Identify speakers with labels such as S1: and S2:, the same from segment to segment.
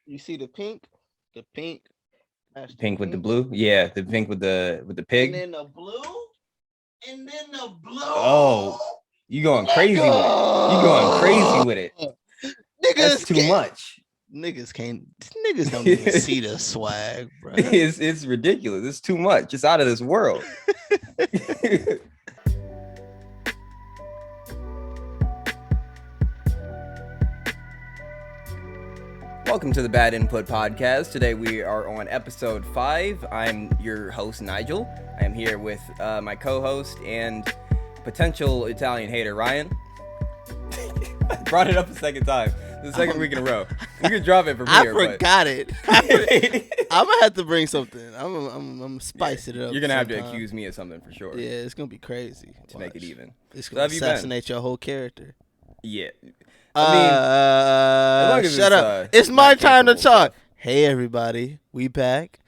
S1: You see the pink? The pink. That's the
S2: Pink with the
S1: pink.
S2: blue. Yeah, the pink with the
S1: And
S2: pig.
S1: then the blue. And then the blue.
S2: Oh, you going crazy with it. You going crazy
S1: Nigga.
S2: with it. That's
S1: Niggas
S2: too
S1: can't.
S2: much.
S1: Niggas can't. Niggas don't even see the swag, bro.
S2: It's ridiculous. It's too much. It's out of this world. Welcome to the Bad Input Podcast. Today we are on episode 5. I'm your host, Nigel. I am here with my co-host and potential Italian hater, Ryan. I brought it up a second time. The second week in a row. We could drop it from here.
S1: I forgot it. I'm gonna have to bring something. I'm gonna spice it up.
S2: You're gonna have to accuse me of something for sure.
S1: Yeah, it's gonna be crazy
S2: to make it even.
S1: It's gonna assassinate your whole character.
S2: Yeah.
S1: I mean, shut up. It's my time to talk. Hey, everybody. We back.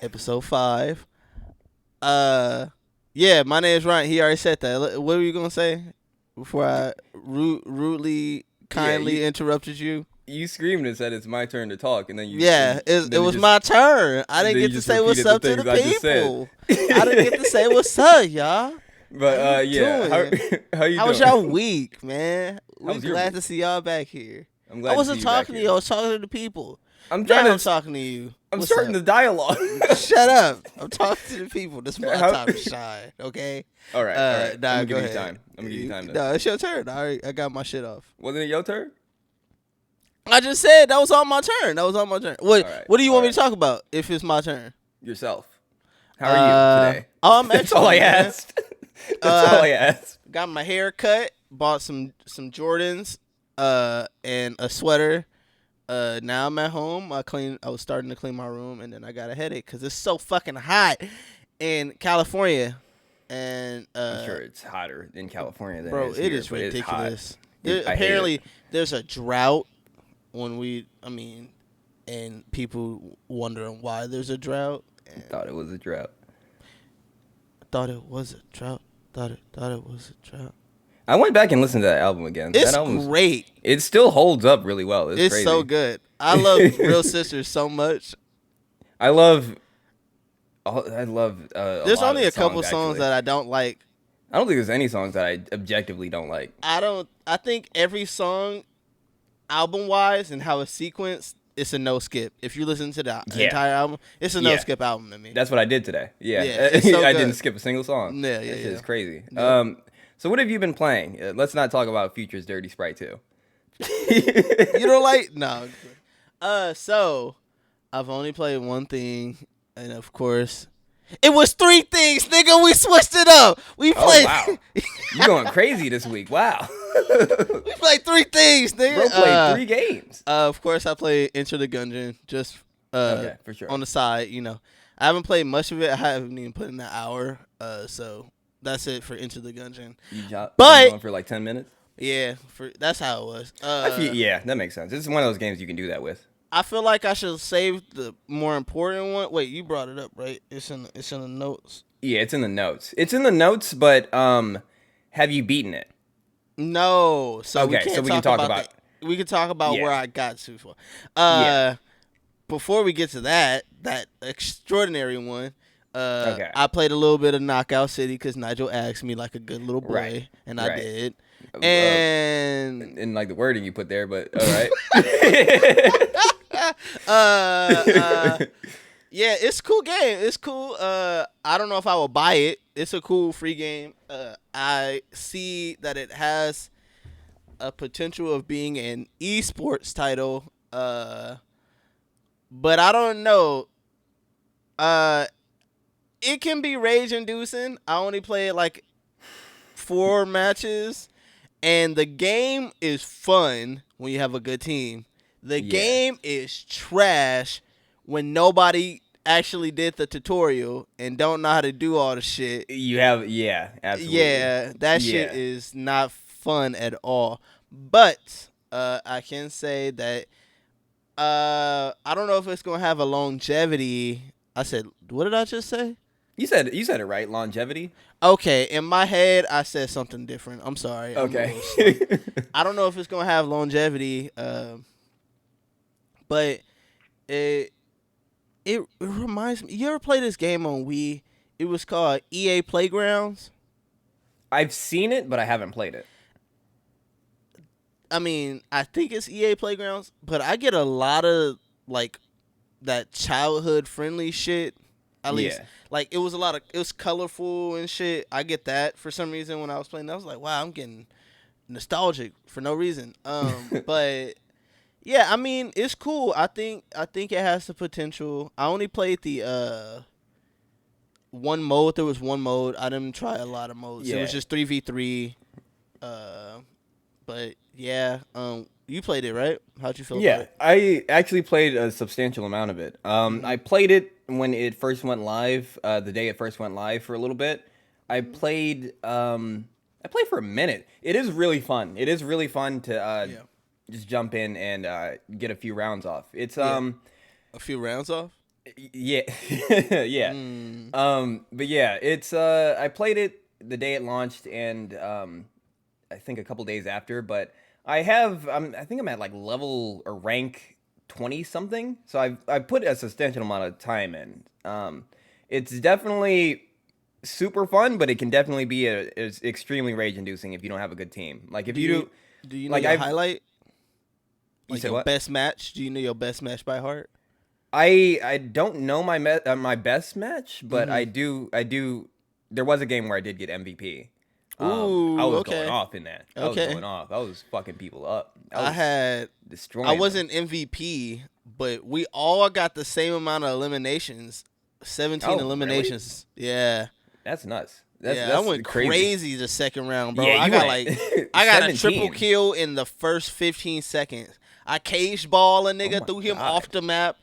S1: Episode 5. Yeah, my name is Ryan. He already said that. What were you going to say before I rudely, kindly interrupted you?
S2: You screamed and said it's my turn to talk, and then you...
S1: Yeah, it was my turn. I didn't get to say what's up to the people. I didn't get to say what's up, y'all.
S2: But, yeah. How you doing?
S1: How was y'all week, man? We're glad to see y'all back here.
S2: I'm glad
S1: I wasn't talking to you. I was talking to the people.
S2: I'm
S1: talking to you.
S2: I'm starting the dialogue.
S1: Shut up. I'm talking to the people. This is my time to shine, okay?
S2: All right.
S1: Nah,
S2: I'm
S1: go
S2: going to give
S1: ahead.
S2: you time. I'm going to give you time.
S1: No, it's your turn. I got my shit off.
S2: Wasn't it your turn?
S1: I just said that was on my turn. What do you want me to talk about if it's my turn?
S2: Yourself. How are you today?
S1: I'm
S2: That's all I asked. That's all I asked.
S1: Got my hair cut. Bought some Jordans. And a sweater. Now I'm at home. I was starting to clean my room, and then I got a headache because it's so fucking hot in California. And
S2: I'm sure it's hotter in California than
S1: bro,
S2: it
S1: is ridiculous.
S2: Apparently,
S1: there's a drought and people wondering why there's a drought.
S2: I thought it was a drought.
S1: Thought it was a drought. Thought it was a drought.
S2: I went back and listened to that album again.
S1: It's
S2: that album's
S1: great.
S2: It still holds up really well. It's crazy.
S1: So good. I love Real Sisters so much.
S2: I love.
S1: There's only a couple songs that I don't like.
S2: I don't think there's any songs that I objectively don't like.
S1: I think every song, album wise and how it's sequenced, it's a no skip. If you listen to the entire album, it's a no skip album to me.
S2: That's what I did today. Yeah,
S1: it's so
S2: I
S1: good.
S2: didn't skip a single song.
S1: Yeah.
S2: It's crazy.
S1: Yeah.
S2: So what have you been playing? Let's not talk about Future's Dirty Sprite 2.
S1: You don't like? No. So I've only played one thing, and of course, it was 3 things, nigga. We switched it up. We played.
S2: Oh, wow. You going crazy this week? Wow.
S1: We played 3 things, nigga.
S2: Bro played 3 games.
S1: Of course, I played Enter the Gungeon just
S2: okay, for sure.
S1: on the side. You know, I haven't played much of it. I haven't even put in an hour. So. That's it for Into the Gungeon.
S2: But going for like 10 minutes.
S1: Yeah, that's how it was.
S2: Yeah, that makes sense. It's one of those games you can do that with.
S1: I feel like I should save the more important one. Wait, you brought it up, right? It's in the notes.
S2: Yeah, it's in the notes. It's in the notes, but have you beaten it?
S1: No. So
S2: okay, we can talk about.
S1: We can talk about where I got to for. Before we get to that extraordinary one.
S2: Okay.
S1: I played a little bit of Knockout City because Nigel asked me like a good little boy, and I did. And
S2: like the wording you put there, but all right.
S1: Yeah, it's a cool game. It's cool. I don't know if I will buy it. It's a cool free game. I see that it has a potential of being an esports title. But I don't know. It can be rage-inducing. I only played like 4 matches, and the game is fun when you have a good team. The game is trash when nobody actually did the tutorial and don't know how to do all the shit.
S2: You have, absolutely.
S1: Yeah, that shit is not fun at all. But I can say that I don't know if it's gonna have a longevity. I said, what did I just say?
S2: You said it right, longevity.
S1: Okay, in my head, I said something different. I'm sorry.
S2: Okay.
S1: I don't know if it's gonna have longevity, but It it reminds me. You ever play this game on Wii? It was called EA Playgrounds.
S2: I've seen it, but I haven't played it.
S1: I mean, I think it's EA Playgrounds, but I get a lot of like that childhood friendly shit. At least, like it was it was colorful and shit. I get that for some reason when I was playing. I was like, wow, I'm getting nostalgic for no reason. But yeah, I mean, it's cool. I think it has the potential. I only played the one mode. There was one mode. I didn't try a lot of modes. It was just 3v3. But yeah, you played it, right? How'd you feel about it?
S2: I actually played a substantial amount of it. I played it when it first went live, the day it first went live for a little bit. I played for a minute. It is really fun. It is really fun to just jump in and get a few rounds off. It's
S1: a few rounds off?
S2: Yeah. Yeah. But yeah, it's I played it the day it launched and I think a couple days after, but I think I'm at like level or rank 20 something. So I've put a substantial amount of time in. It's definitely super fun, but it can definitely be it's extremely rage inducing if you don't have a good team. Like if
S1: do you know
S2: like
S1: your highlight?
S2: You
S1: like
S2: said
S1: your
S2: what?
S1: best match? Do you know your best match by heart?
S2: I don't know my best match, but I do. There was a game where I did get MVP.
S1: Ooh,
S2: I was
S1: okay.
S2: going off in that. I was going off. I was fucking people up.
S1: I had
S2: destroying.
S1: I wasn't MVP, but we all got the same amount of eliminations. 17 eliminations.
S2: Really?
S1: Yeah.
S2: That's nuts.
S1: I went crazy the second round, bro.
S2: Yeah,
S1: I got a triple kill in the first 15 seconds. I cage ball a nigga, threw him off the map,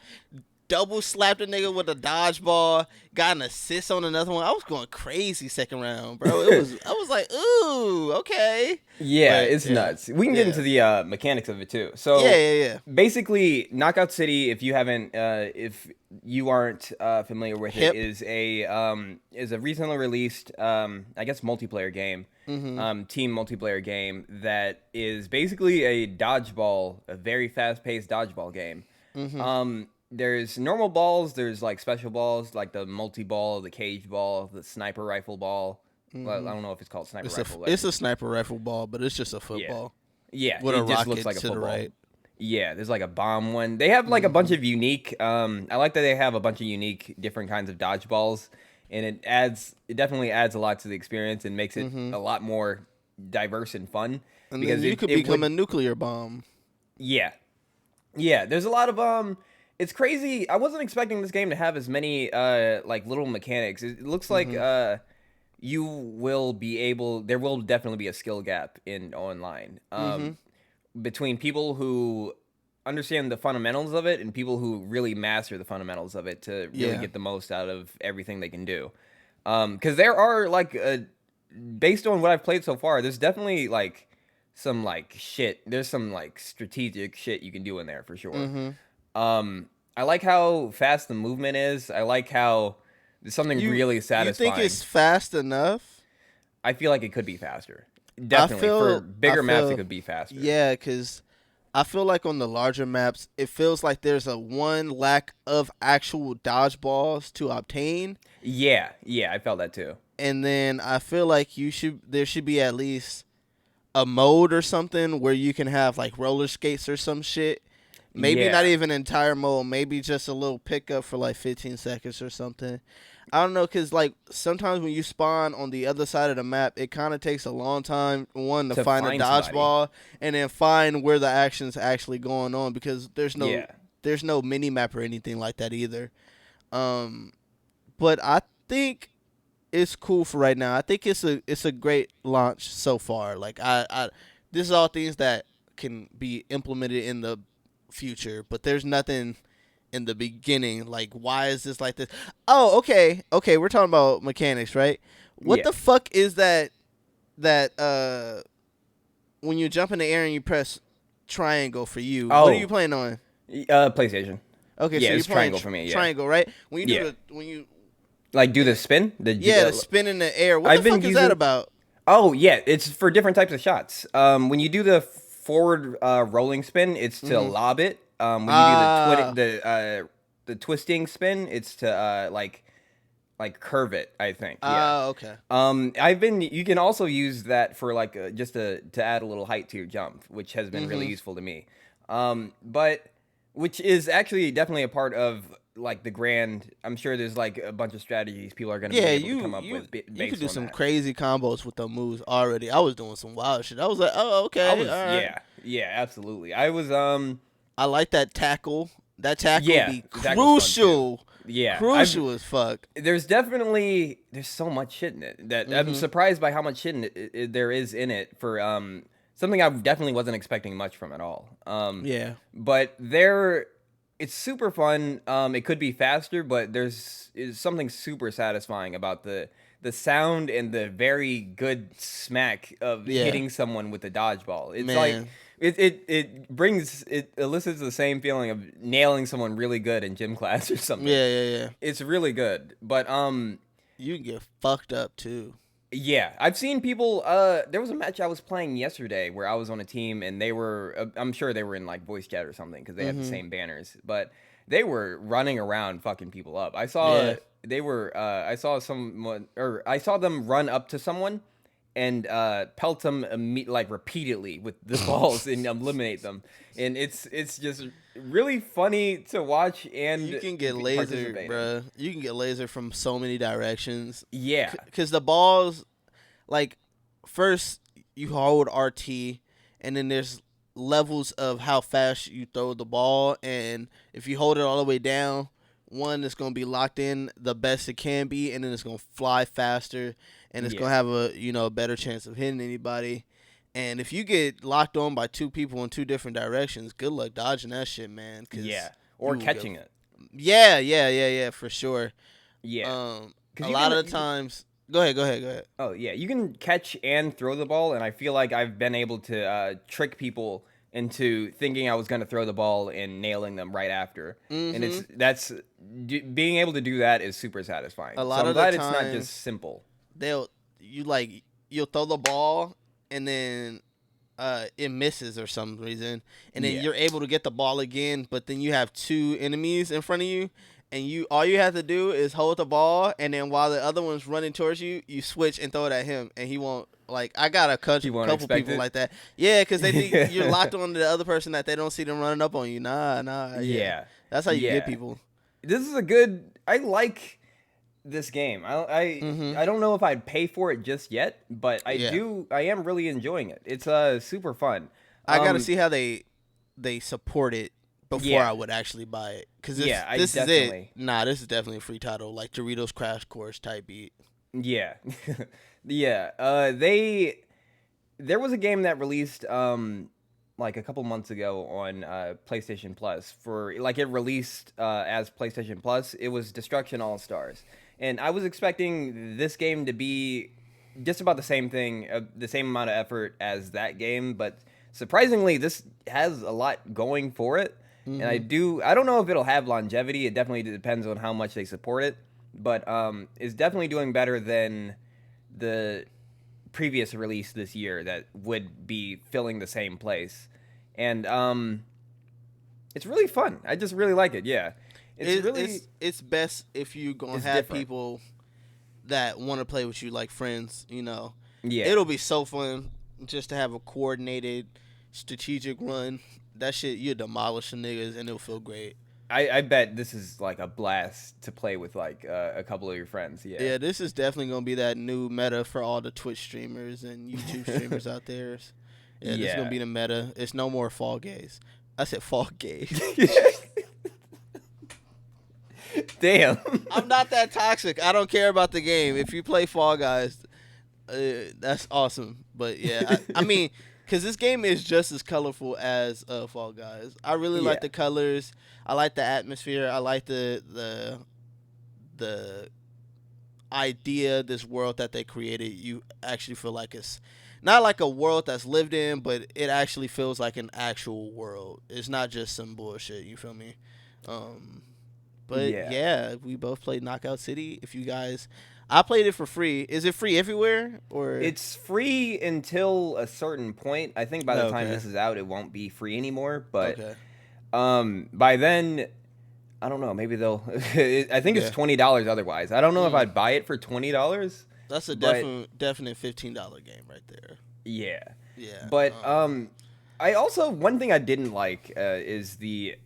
S1: double slapped a nigga with a dodgeball, got an assist on another one. I was going crazy second round, bro. I was like, ooh, okay.
S2: Yeah, but, it's nuts. We can get into the mechanics of it too. So
S1: yeah.
S2: Basically, Knockout City, if you aren't familiar with it, is a recently released, I guess, multiplayer game. Team multiplayer game that is basically a very fast-paced dodgeball game. There's normal balls, there's like special balls, like the multi-ball, the cage ball, the sniper rifle ball. Well, I don't know if it's called sniper rifle.
S1: It's a sniper rifle ball, but it's just a football.
S2: Yeah,
S1: with
S2: it
S1: a
S2: just
S1: rocket
S2: looks like a
S1: to
S2: football.
S1: the right.
S2: Yeah, there's like a bomb one. They have like a bunch of unique. I like that they have a bunch of unique, different kinds of dodgeballs, and it definitely adds a lot to the experience and makes it a lot more diverse and fun.
S1: And because then you could become a nuclear bomb.
S2: Yeah, there's a lot of It's crazy. I wasn't expecting this game to have as many like little mechanics. It looks like there will definitely be a skill gap in online between people who understand the fundamentals of it and people who really master the fundamentals of it to really get the most out of everything they can do. Because there are like based on what I've played so far, there's definitely like some like shit. There's some like strategic shit you can do in there for sure. I like how fast the movement is. I like how there's something really satisfying.
S1: You think it's fast enough?
S2: I feel like it could be faster. Definitely. For bigger maps, it could be faster.
S1: Yeah, because I feel like on the larger maps, it feels like there's a lack of actual dodgeballs to obtain.
S2: Yeah, I felt that too.
S1: And then I feel like there should be at least a mode or something where you can have like roller skates or some shit. Maybe not even entire mode. Maybe just a little pickup for like 15 seconds or something. I don't know, because like sometimes when you spawn on the other side of the map, it kind of takes a long time, to find a dodgeball and then find where the action's actually going on, because there's no mini map or anything like that either. But I think it's cool for right now. I think it's a great launch so far. Like this is all things that can be implemented in the future, but there's nothing in the beginning. Like, why is this like this? Oh, okay, we're talking about mechanics, right? What the fuck is that when you jump in the air and you press triangle for you? What are you playing on?
S2: PlayStation.
S1: Okay,
S2: so
S1: you're
S2: it's triangle for me.
S1: Triangle, right? When you do
S2: like do the spin,
S1: the spin in the air. What the fuck is that about?
S2: Oh yeah, it's for different types of shots. When you do the forward rolling spin, it's to lob it When you do the twisting spin, it's to like curve it, I think. Yeah.
S1: Okay.
S2: You can also use that for like just to add a little height to your jump, which has been really useful to me. But which is actually definitely a part of like the grand. I'm sure there's like a bunch of strategies people are going to be able to come up with.
S1: You could do some crazy combos with the moves already. I was doing some wild shit. I was like, oh, okay. All right.
S2: Yeah, absolutely. I was
S1: I like that tackle. That tackle be crucial.
S2: Yeah,
S1: crucial as fuck.
S2: There's so much shit in it that I'm surprised by how much shit there is in it for something I definitely wasn't expecting much from at all. But it's super fun. It could be faster, but is something super satisfying about the sound and the very good smack of hitting someone with the dodgeball. It's like it elicits the same feeling of nailing someone really good in gym class or something.
S1: Yeah.
S2: It's really good, but
S1: you can get fucked up too.
S2: Yeah, I've seen people. There was a match I was playing yesterday where I was on a team, and they were. I'm sure they were in like voice chat or something because they have the same banners. But they were running around fucking people up. I saw they were. I saw someone, or I saw them run up to someone and pelt them like repeatedly with the balls and eliminate them. And it's just really funny to watch. And
S1: you can get laser, bro. You can get laser from so many directions.
S2: Yeah,
S1: because the balls, like, first you hold RT, and then there's levels of how fast you throw the ball, and if you hold it all the way down, one is going to be locked in the best it can be, and then it's going to fly faster, and it's going to have a better chance of hitting anybody. And if you get locked on by two people in two different directions, good luck dodging that shit, man.
S2: Or catching it.
S1: Yeah, for sure.
S2: Yeah.
S1: A lot of the times. Go ahead.
S2: Oh, yeah. You can catch and throw the ball, and I feel like I've been able to trick people into thinking I was going to throw the ball and nailing them right after. And being able to do that is super satisfying.
S1: I'm glad it's
S2: not just simple.
S1: You'll throw the ball, and then it misses or some reason, and then you're able to get the ball again, but then you have two enemies in front of you, and all you have to do is hold the ball, and then while the other one's running towards you, you switch and throw it at him, and he won't. Like, I got a couple people like that. Yeah, because they think you're locked on to the other person, that they don't see them running up on you. Nah. Yeah. That's how you get people.
S2: This is I like this game. I don't know if I'd pay for it just yet, but I am really enjoying it. It's super fun.
S1: I got to see how they support it before I would actually buy it. Because this is it. Nah, this is definitely a free title, like Doritos Crash Course type beat.
S2: Yeah. Yeah. There was a game that released like a couple months ago on PlayStation Plus it released as PlayStation Plus. It was Destruction All Stars. And I was expecting this game to be just about the same thing, the same amount of effort as that game, but surprisingly, this has a lot going for it. And I don't know if it'll have longevity. It definitely depends on how much they support it, but it's definitely doing better than the previous release this year that would be filling the same place. And it's really fun. I just really like it. Yeah.
S1: It's best if you gonna have people that want to play with you, like friends. Yeah, it'll be so fun just to have a coordinated, strategic run. That shit, you demolish the niggas and it'll feel great.
S2: I bet this is like a blast to play with like a couple of your friends.
S1: Yeah, this is definitely gonna be that new meta for all the Twitch streamers and YouTube streamers out there. Yeah, this is gonna be the meta. It's no more Fall Gays. I said Fall Gays.
S2: Damn.
S1: I'm not that toxic. I don't care about the game. If you play Fall Guys, that's awesome. But yeah, I mean, because this game is just as colorful as Fall Guys. I really like the colors. I like the atmosphere. I like the idea, this world that they created. You actually feel like it's not like a world that's lived in, but it actually feels like an actual world. It's not just some bullshit. You feel me? But yeah, we both played Knockout City. If you guys, I played it for free. Is it free everywhere, or
S2: it's free until a certain point? I think by the time this is out, it won't be free anymore. But By then, I don't know. Maybe they'll. I think it's $20 otherwise. I don't know if I'd buy it for $20.
S1: That's a definite $15 game right there.
S2: Yeah.
S1: Yeah.
S2: But I also, one thing I didn't like is the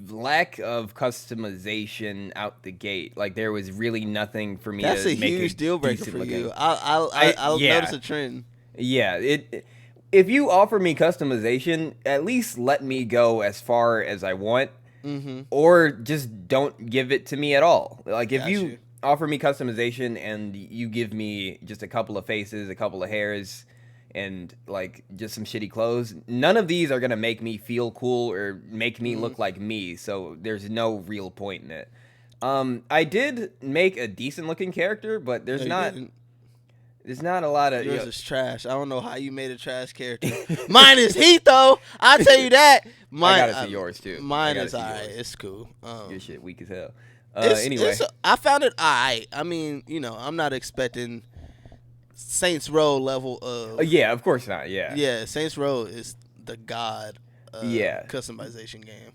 S2: lack of customization out the gate. Like, there was really nothing for me to make
S1: That's a huge deal breaker for you. I'll notice a trend.
S2: Yeah, if you offer me customization, at least let me go as far as I want, or just don't give it to me at all. Like, if you offer me customization and you give me just a couple of faces, a couple of hairs, and like just some shitty clothes, none of these are gonna make me feel cool or make me look like me. So there's no real point in it. I did make a decent looking character, but there's not a lot of.
S1: Yours is trash. I don't know how you made a trash character. Mine is heat though. I'll tell you that. Mine,
S2: I gotta see yours too.
S1: Mine is alright. It's cool.
S2: Your shit weak as hell.
S1: Anyway, I found it alright. I mean, I'm not expecting Saints Row level of.
S2: Yeah, of course not. Yeah.
S1: Yeah, Saints Row is the god. Customization game.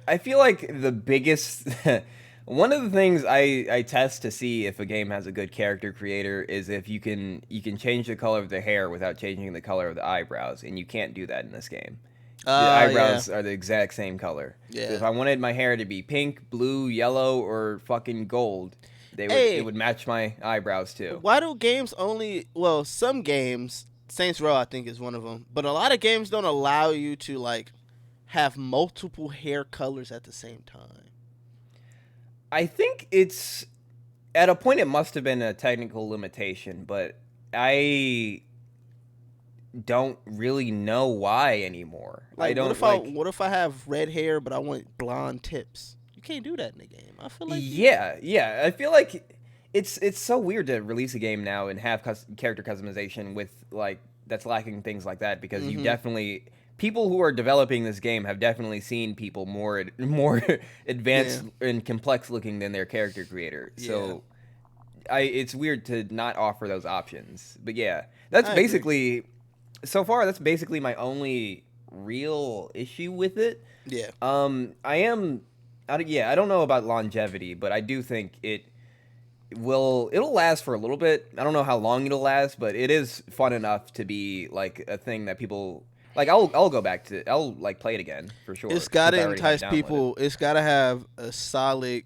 S2: I feel like the biggest. One of the things I test to see if a game has a good character creator is if you can change the color of the hair without changing the color of the eyebrows, and you can't do that in this game. The eyebrows are the exact same color. Yeah. So if I wanted my hair to be pink, blue, yellow, or fucking gold, it would match my eyebrows too.
S1: Why do games only? Well, some games, Saints Row I think is one of them, but a lot of games don't allow you to like have multiple hair colors at the same time.
S2: I think it's at a point it must have been a technical limitation, but I don't really know why anymore.
S1: Like, what if I have red hair but I want blonde tips? You can't do that in the game. I feel like
S2: yeah. I feel like it's so weird to release a game now and have character customization with like that's lacking things like that because you definitely. People who are developing this game have definitely seen people more advanced and complex looking than their character creator. So it's weird to not offer those options. But yeah, that's basically my only real issue with it.
S1: Yeah.
S2: I don't know about longevity, but I do think it'll last for a little bit. I don't know how long it'll last, but it is fun enough to be like a thing that people. Like I'll go back to I'll like play it again for sure.
S1: It's gotta entice people. It's gotta have a solid,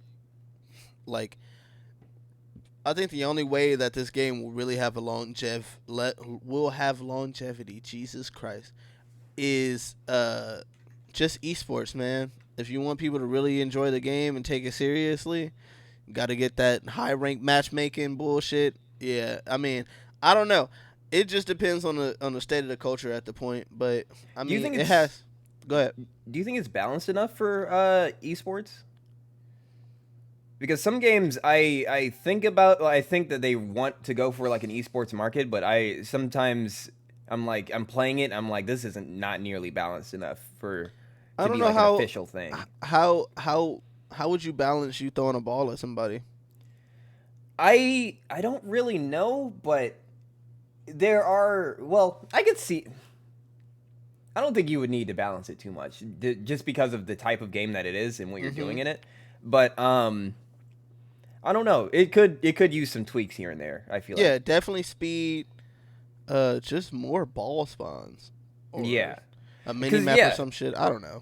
S1: like. I think the only way that this game will really have longevity, Jesus Christ, is just esports, man. If you want people to really enjoy the game and take it seriously, you gotta get that high rank matchmaking bullshit. Yeah, I mean, I don't know. It just depends on the state of the culture at the point, but I mean, it has. Go ahead.
S2: Do you think it's balanced enough for esports? Because some games I think that they want to go for like an esports market, but sometimes I'm playing it, I'm like this isn't not nearly balanced enough to be like an official thing.
S1: How would you balance you throwing a ball at somebody?
S2: I don't really know, but. I could see. I don't think you would need to balance it too much, just because of the type of game that it is and what you're doing in it. But I don't know. It could use some tweaks here and there. I feel like.
S1: Yeah, definitely speed. Just more ball spawns. Or a mini map or some shit. I don't know.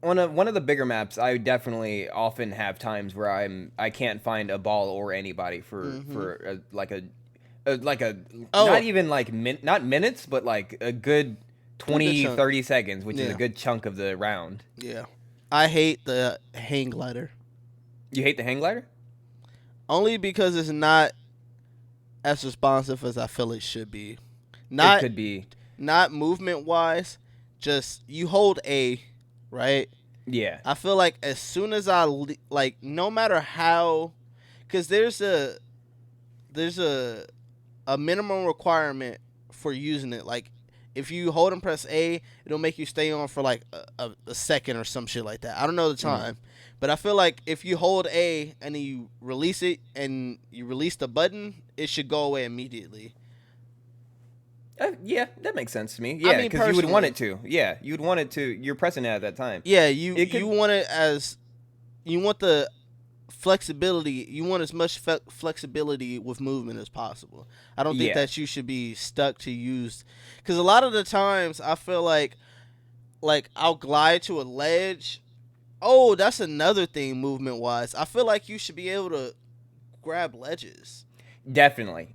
S2: On one of the bigger maps, I definitely often have times where I can't find a ball or anybody for not even like not minutes, but like a good 20, 30 seconds, which is a good chunk of the round.
S1: Yeah. I hate the hang glider.
S2: You hate the hang glider?
S1: Only because it's not as responsive as I feel it should be. It
S2: could be.
S1: Not movement wise, just you hold A, right?
S2: Yeah.
S1: I feel like as soon as no matter how, because there's a minimum requirement for using it. Like, if you hold and press A, it'll make you stay on for, like, a second or some shit like that. I don't know the time. But I feel like if you hold A and then you release it and you release the button, it should go away immediately.
S2: Yeah, that makes sense to me.
S1: I
S2: Yeah,
S1: mean,
S2: because you would want
S1: personally.
S2: it to. Yeah, you'd want it to. You're pressing it at that time.
S1: Yeah,
S2: It
S1: you
S2: could.
S1: want it as you want the flexibility. You want as much flexibility with movement as possible. I don't think
S2: Yeah.
S1: that you should be stuck to use because a lot of the times I feel like I'll glide to a ledge. Oh, that's another thing movement wise. I feel like you should be able to grab ledges.
S2: Definitely,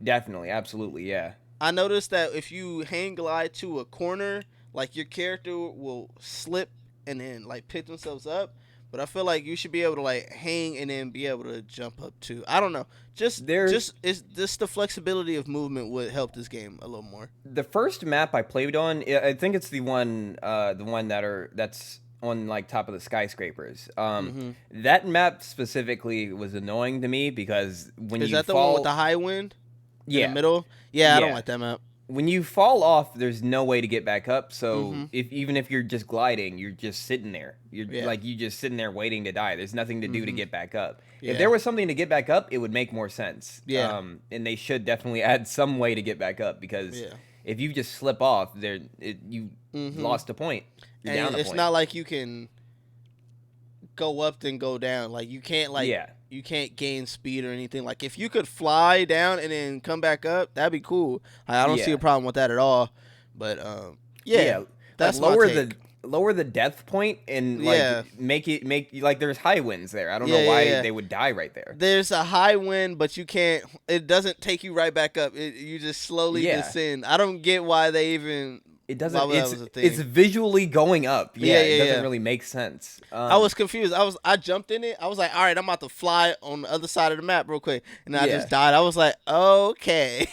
S2: absolutely, yeah.
S1: I noticed that if you hang glide to a corner, like your character will slip and then like pick themselves up. But I feel like you should be able to like hang and then be able to jump up too. I don't know.
S2: There's
S1: Just it's just the flexibility of movement would help this game a little more.
S2: the first map I played on. I think it's the one that's on like top of the skyscrapers.
S1: Hmm.
S2: That map specifically was annoying to me because when
S1: Is
S2: you
S1: that the one with
S2: fall,
S1: the high wind in the
S2: yeah,
S1: middle? Yeah, I don't
S2: yeah.
S1: like that map.
S2: When you fall off, there's no way to get back up. So
S1: Hmm.
S2: if even if you're just gliding, you're just sitting there. You're
S1: Yeah.
S2: like you just sitting there waiting to die. There's nothing to do to
S1: Hmm.
S2: get back up.
S1: Yeah.
S2: If there was something to get back up, it would make more sense.
S1: Yeah.
S2: And they should definitely add some way to get back up because
S1: Yeah.
S2: if you just slip off, you
S1: Hmm.
S2: lost a point. You're down
S1: And
S2: a
S1: it's
S2: point.
S1: not like you can go up then go down. Like you can't
S2: Yeah.
S1: you can't gain speed or anything. Like if you could fly down and then come back up, that'd be cool. I don't see
S2: Yeah.
S1: a problem with that at all. But yeah, that's
S2: like lower
S1: my take.
S2: lower the death point and like
S1: Yeah.
S2: make like there's high winds there. I don't
S1: Yeah,
S2: know why
S1: yeah.
S2: they would die right there.
S1: There's a high wind, but you can't. It doesn't take you right back up. You just slowly
S2: Yeah.
S1: descend. I don't get why they even.
S2: It doesn't.
S1: Why that
S2: It's
S1: was a thing.
S2: it's visually going up. Yeah,
S1: Yeah,
S2: it
S1: yeah,
S2: doesn't
S1: yeah.
S2: really make sense.
S1: I was confused. I jumped in it. I was like, all right, I'm about to fly on the other side of the map real quick, and I
S2: Yeah.
S1: just died. I was like, okay.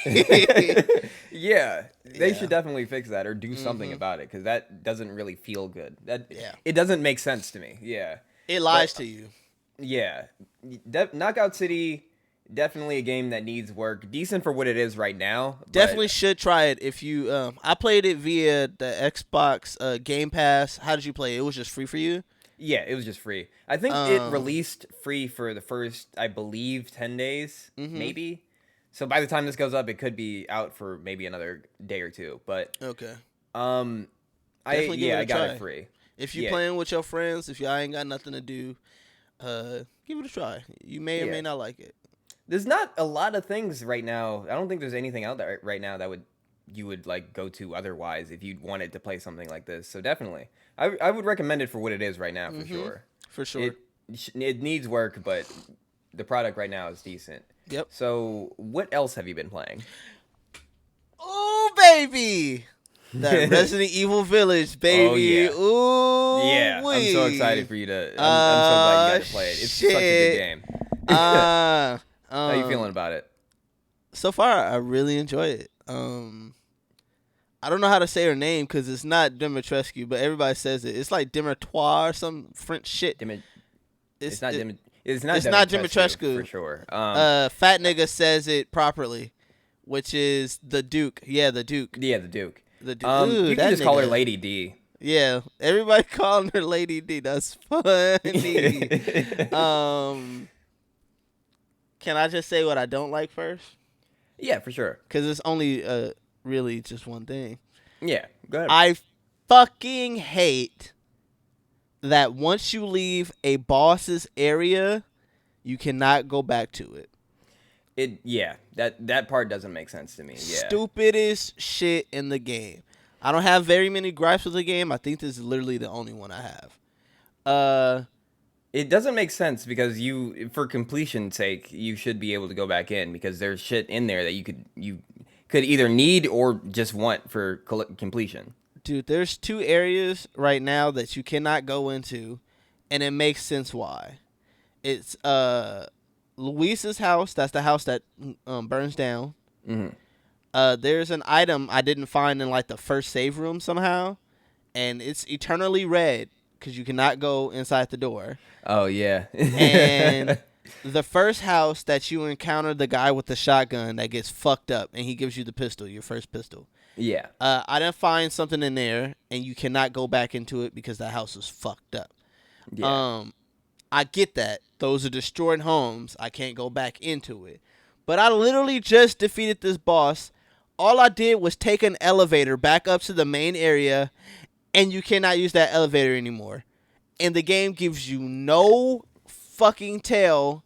S2: Yeah, they
S1: Yeah.
S2: should definitely fix that or do something
S1: Mhm.
S2: about it because that doesn't really feel good. That
S1: Yeah.
S2: it doesn't make sense to me. Yeah,
S1: It lies
S2: But-
S1: to you.
S2: yeah. Knockout City, definitely a game that needs work. Decent for what it is right now. but-
S1: Definitely should try it if you. I played it via the Xbox Game Pass. How did you play it? It was just free for you.
S2: Yeah, it was just free. I think it
S1: Um,
S2: released free for the first, I believe, 10 days,
S1: Mhm.
S2: maybe. So by the time this goes up, it could be out for maybe another day or two. But
S1: Okay.
S2: I
S1: Definitely give it a
S2: I got
S1: try.
S2: it free.
S1: If you
S2: Yeah.
S1: playing with your friends, if y'all ain't got nothing to do, give it a try. You may or
S2: Yeah.
S1: may not like it.
S2: There's not a lot of things right now. I don't think there's anything out there right now that you would like go to otherwise if you wanted to play something like this. So definitely, I would recommend it for what it is right now for
S1: Mhm.
S2: sure.
S1: For sure.
S2: It needs work, but the product right now is decent.
S1: Yep.
S2: So what else have you been playing?
S1: Ooh, baby. That Resident Evil Village, baby.
S2: Oh,
S1: Ooh.
S2: Yeah, I'm so excited for you to. I'm so glad you got to play it. It's such a good
S1: shit.
S2: game.
S1: How
S2: How you feeling about it?
S1: So far, I really enjoy it. I don't know how to say her name because it's not Dimitrescu, but everybody says it. It's like Dimitroir or some French shit.
S2: It's not
S1: it's not Dimitrescu.
S2: for sure.
S1: Fat nigga says it properly, which is the Duke. Yeah, the Duke.
S2: Yeah, the Duke.
S1: The Duke.
S2: You
S1: Ooh,
S2: can just call her
S1: nigga.
S2: Lady D.
S1: Yeah, everybody calling her Lady D. That's funny. Can I just say what I don't like first?
S2: Yeah, for sure.
S1: Because it's only really just one thing.
S2: Yeah, go ahead.
S1: I fucking hate that once you leave a boss's area, you cannot go back to it.
S2: That part doesn't make sense to me. Yeah.
S1: Stupidest shit in the game. I don't have very many gripes with the game. I think this is literally the only one I have.
S2: It doesn't make sense because for completion's sake, you should be able to go back in because there's shit in there that you could either need or just want for completion.
S1: Dude, there's 2 areas right now that you cannot go into, and it makes sense why. It's Luis's house. That's the house that burns down.
S2: Mm-hmm.
S1: There's an item I didn't find in like the first save room somehow, and it's eternally red because you cannot go inside the door.
S2: Oh yeah.
S1: And the first house that you encounter the guy with the shotgun that gets fucked up, and he gives you the pistol, your first pistol.
S2: Yeah.
S1: I didn't find something in there, and you cannot go back into it because that house is fucked up.
S2: Yeah.
S1: I get that. Those are destroyed homes. I can't go back into it. But I literally just defeated this boss all I did was take an elevator back up to the main area, and you cannot use that elevator anymore. And the game gives you no fucking tell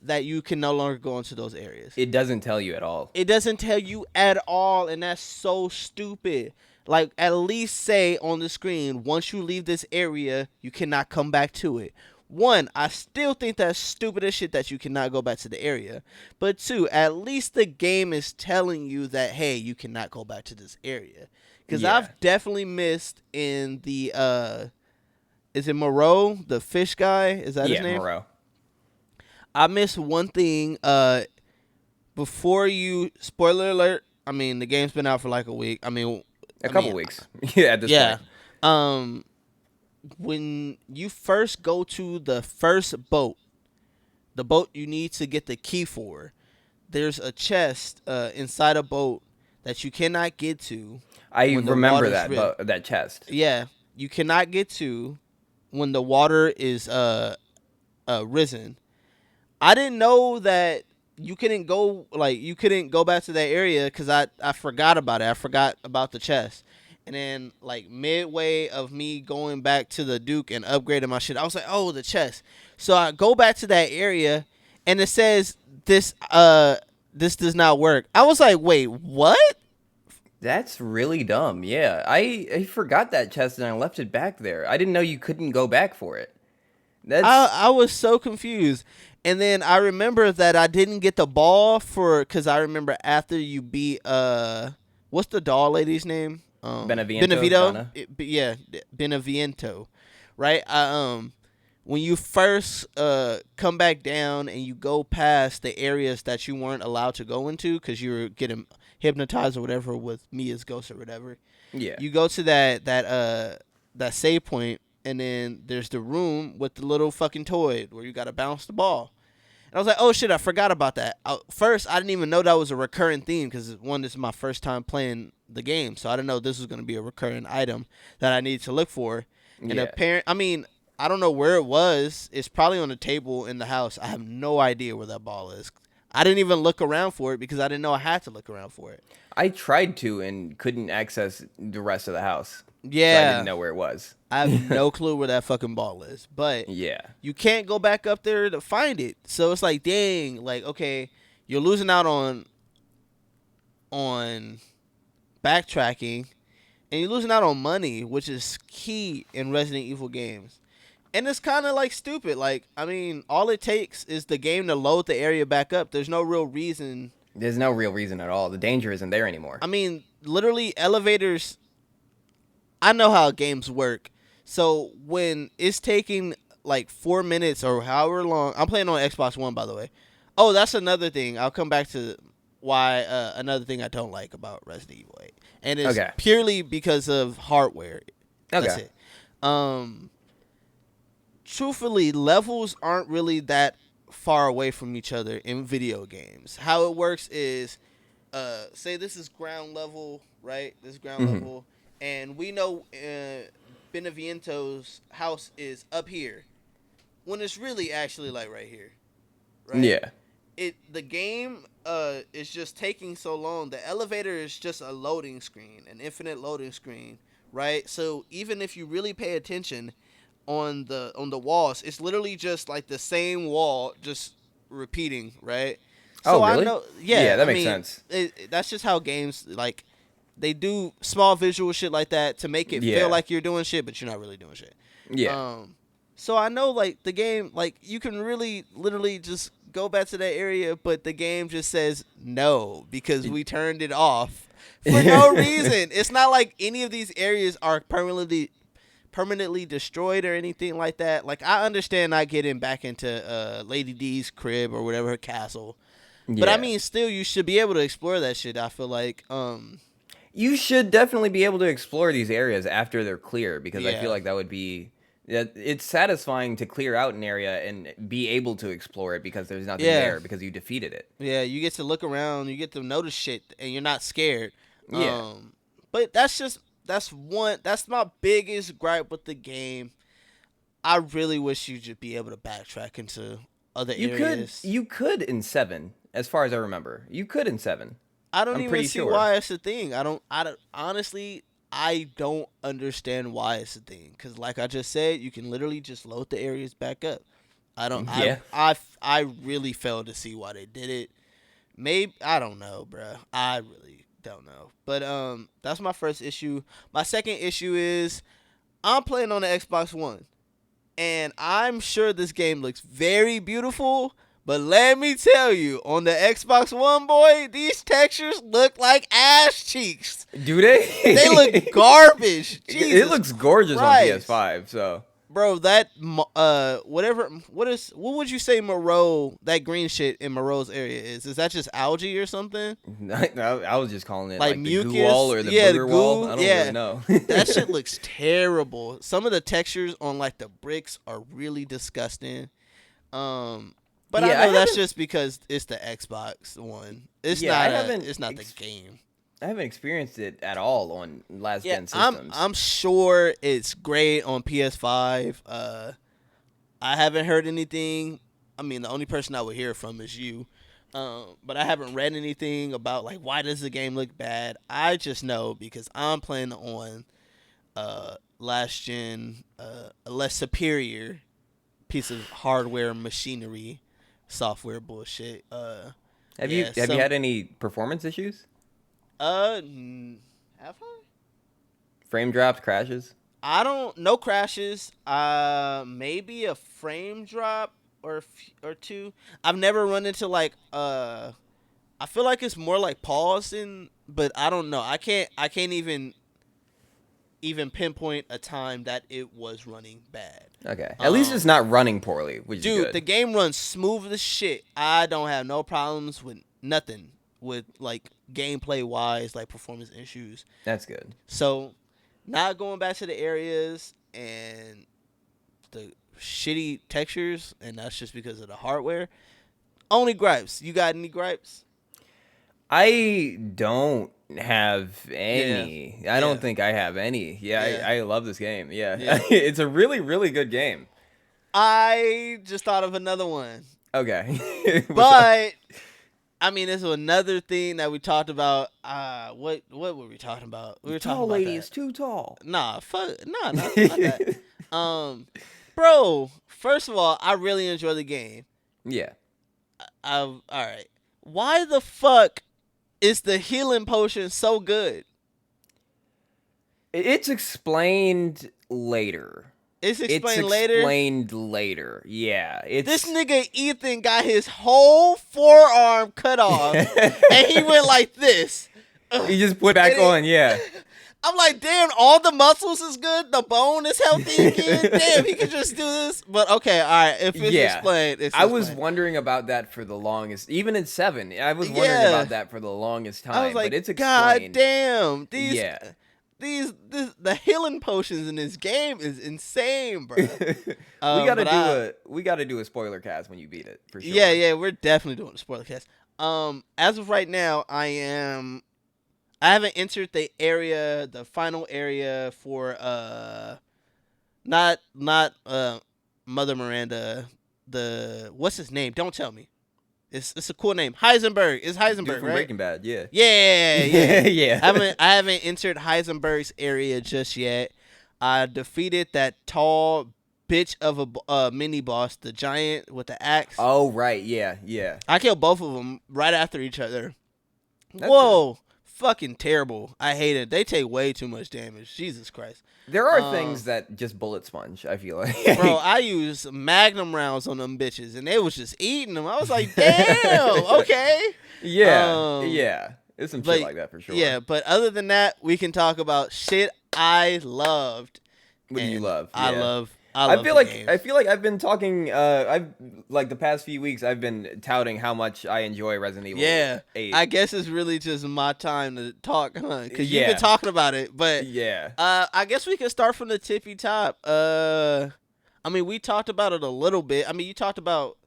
S1: that you can no longer go into those areas.
S2: It doesn't tell you at all.
S1: It doesn't tell you at all, and that's so stupid. Like, at least say on the screen, once you leave this area, you cannot come back to it. One, I still think that's stupid as shit that you cannot go back to the area. But two, at least the game is telling you that, hey, you cannot go back to this area. Because I've definitely missed in the, is it Moreau, the fish guy? Is that his name?
S2: Yeah, Moreau.
S1: I missed one thing, before you, spoiler alert, I mean, the game's been out for like a week.
S2: A couple weeks. Yeah, at this point.
S1: When you first go to the first boat, the boat you need to get the key for, there's a chest inside a boat that you cannot get to.
S2: I remember that chest.
S1: Yeah, you cannot get to when the water is risen. I didn't know that you couldn't go back to that area because I forgot about it. I forgot about the chest. And then, like, midway of me going back to the Duke and upgrading my shit, I was like, oh, the chest. So I go back to that area, and it says, this does not work. I was like, wait, what?
S2: That's really dumb. Yeah, I forgot that chest, and I left it back there. I didn't know you couldn't go back for it.
S1: I was so confused. And then I remember that I didn't get the ball because I remember after you beat, what's the doll lady's name?
S2: Beneviento.
S1: Beneviento, right? When you first come back down and you go past the areas that you weren't allowed to go into because you were getting hypnotized or whatever with Mia's ghost or whatever.
S2: Yeah.
S1: You go to that save point, and then there's the room with the little fucking toy where you gotta bounce the ball. And I was like, oh shit, I forgot about that. First, I didn't even know that was a recurring theme because, one, this is my first time playing the game, so I didn't know this was going to be a recurring item that I needed to look for. And I don't know where it was. It's probably on the table in the house. I have no idea where that ball is. I didn't even look around for it because I didn't know I had to look around for it.
S2: I tried to and couldn't access the rest of the house.
S1: Yeah.
S2: So I didn't know where it was.
S1: I have no clue where that fucking ball is. But
S2: yeah,
S1: you can't go back up there to find it. So it's like, dang, like, okay, you're losing out on backtracking, and you're losing out on money, which is key in Resident Evil games. And it's kind of like stupid. Like, I mean, all it takes is the game to load the area back up. There's no real reason.
S2: There's no real reason at all. The danger isn't there anymore.
S1: I mean, literally, elevators, I know how games work. So when it's taking like 4 minutes or however long, I'm playing on Xbox One, by the way. Oh, that's another thing. I'll come back to why another thing I don't like about Resident Evil 8. And it's purely because of hardware. That's it. Truthfully, levels aren't really that far away from each other in video games. How it works is, say this is ground level, right? This is ground level. And we know Beneviento's house is up here, when it's really actually like right here, right?
S2: Yeah.
S1: The game is just taking so long. The elevator is just a loading screen, an infinite loading screen, right? So even if you really pay attention on the walls, it's literally just like the same wall just repeating, right? So
S2: really?
S1: I know,
S2: that makes sense.
S1: That's just how games, like, they do small visual shit like that to make it feel like you're doing shit, but you're not really doing shit.
S2: Yeah.
S1: So I know, like, the game, like, you can really literally just go back to that area, but the game just says no because we turned it off for no reason. It's not like any of these areas are permanently destroyed or anything like that. Like, I understand not getting back into Lady D's crib or whatever, her castle. But I mean, still, you should be able to explore that shit. I feel like
S2: you should definitely be able to explore these areas after they're clear, because I feel like that would be, it's satisfying to clear out an area and be able to explore it because there's nothing there because you defeated it.
S1: Yeah, you get to look around, you get to notice shit, and you're not scared.
S2: Yeah.
S1: But that's my biggest gripe with the game. I really wish you should be able to backtrack into other areas.
S2: You could in 7, as far as I remember. You could in 7.
S1: I don't
S2: I'm
S1: even
S2: pretty
S1: see
S2: sure.
S1: why it's a thing. I don't. Honestly, I don't understand why it's a thing. Cause like I just said, you can literally just load the areas back up. I don't.
S2: Yeah.
S1: I really failed to see why they did it. Maybe I don't know, bruh. I really don't know. But that's my first issue. My second issue is I'm playing on the Xbox One, and I'm sure this game looks very beautiful. But let me tell you, on the Xbox One, boy, these textures look like ass cheeks.
S2: Do they?
S1: They look garbage. Jesus
S2: It looks gorgeous
S1: Christ.
S2: on PS5. So.
S1: Bro, that what would you say Moreau, that green shit in Moreau's area is? Is that just algae or something?
S2: I was just calling it
S1: Like
S2: the
S1: mucus?
S2: goo wall or the
S1: Yeah, the
S2: booger wall.
S1: goo,
S2: I don't
S1: yeah.
S2: really know.
S1: That shit looks terrible. Some of the textures on like the bricks are really disgusting. But
S2: Yeah,
S1: I know that's just because it's the Xbox One. It's not the game.
S2: I haven't experienced it at all on last gen systems.
S1: I'm sure it's great on PS5. I haven't heard anything. I mean, the only person I would hear from is you. But I haven't read anything about like why does the game look bad. I just know because I'm playing on last gen, a less superior piece of hardware machinery, software bullshit.
S2: Have you had any performance issues?
S1: Have I?
S2: Frame drops, crashes?
S1: No crashes. Maybe a frame drop or two. I've never run into like I feel like it's more like pausing, but I don't know. I can't even pinpoint a time that it was running bad.
S2: Okay. At least it's not running poorly, which is good.
S1: Dude, the game runs smooth as shit. I don't have no problems with nothing with like gameplay wise, like performance issues.
S2: That's good.
S1: So, not going back to the areas and the shitty textures, and that's just because of the hardware. Only gripes. You got any gripes?
S2: I don't have any.
S1: Yeah.
S2: I don't think I have any.
S1: Yeah.
S2: I love this game. Yeah. It's a really, really good game.
S1: I just thought of another one.
S2: Okay.
S1: But I mean, this is another thing that we talked about. What were we talking about? We were talking
S2: tall
S1: about
S2: lady
S1: that.
S2: is too tall.
S1: Not that. Bro, first of all, I really enjoy the game.
S2: Yeah.
S1: All right. Why the fuck is the healing potion so good?
S2: It's explained later.
S1: It's explained later.
S2: Yeah.
S1: This nigga Ethan got his whole forearm cut off, and he went like this.
S2: He just put back on, yeah.
S1: I'm like, damn, all the muscles is good. The bone is healthy again. Damn, he can just do this. But okay, all right. If it's explained,
S2: I was wondering about that for the longest. Even in 7, I was wondering about that for the longest time.
S1: I was like,
S2: but it's explained.
S1: God damn. The healing potions in this game is insane, bro.
S2: We gotta do a spoiler cast when you beat it for sure.
S1: Yeah, we're definitely doing a spoiler cast. As of right now, I haven't entered the final area for not Mother Miranda. What's his name? Don't tell me. It's a cool name. Heisenberg. It's Heisenberg,
S2: Dude from
S1: right?
S2: Breaking Bad, yeah.
S1: Yeah.
S2: Yeah.
S1: I haven't entered Heisenberg's area just yet. I defeated that tall bitch of a mini boss, the giant with the axe.
S2: Oh right, yeah.
S1: I killed both of them right after each other.
S2: That's
S1: Whoa. Fucking terrible. I hate it. They take way too much damage. Jesus Christ.
S2: There are things that just bullet sponge, I feel like.
S1: Bro, I used magnum rounds on them bitches, and they was just eating them. I was like, damn, okay.
S2: Yeah. There's some shit like that for sure.
S1: Yeah, but other than that, we can talk about shit I loved.
S2: What do you love?
S1: I
S2: Yeah.
S1: love
S2: I feel
S1: the
S2: like I've been talking. I've like the past few weeks. I've been touting how much I enjoy Resident Evil.
S1: Yeah,
S2: 8.
S1: I guess it's really just my time to talk, huh? Because you've been talking about it, but
S2: yeah.
S1: I guess we could start from the tippy top. I mean, we talked about it a little bit. I mean, you talked about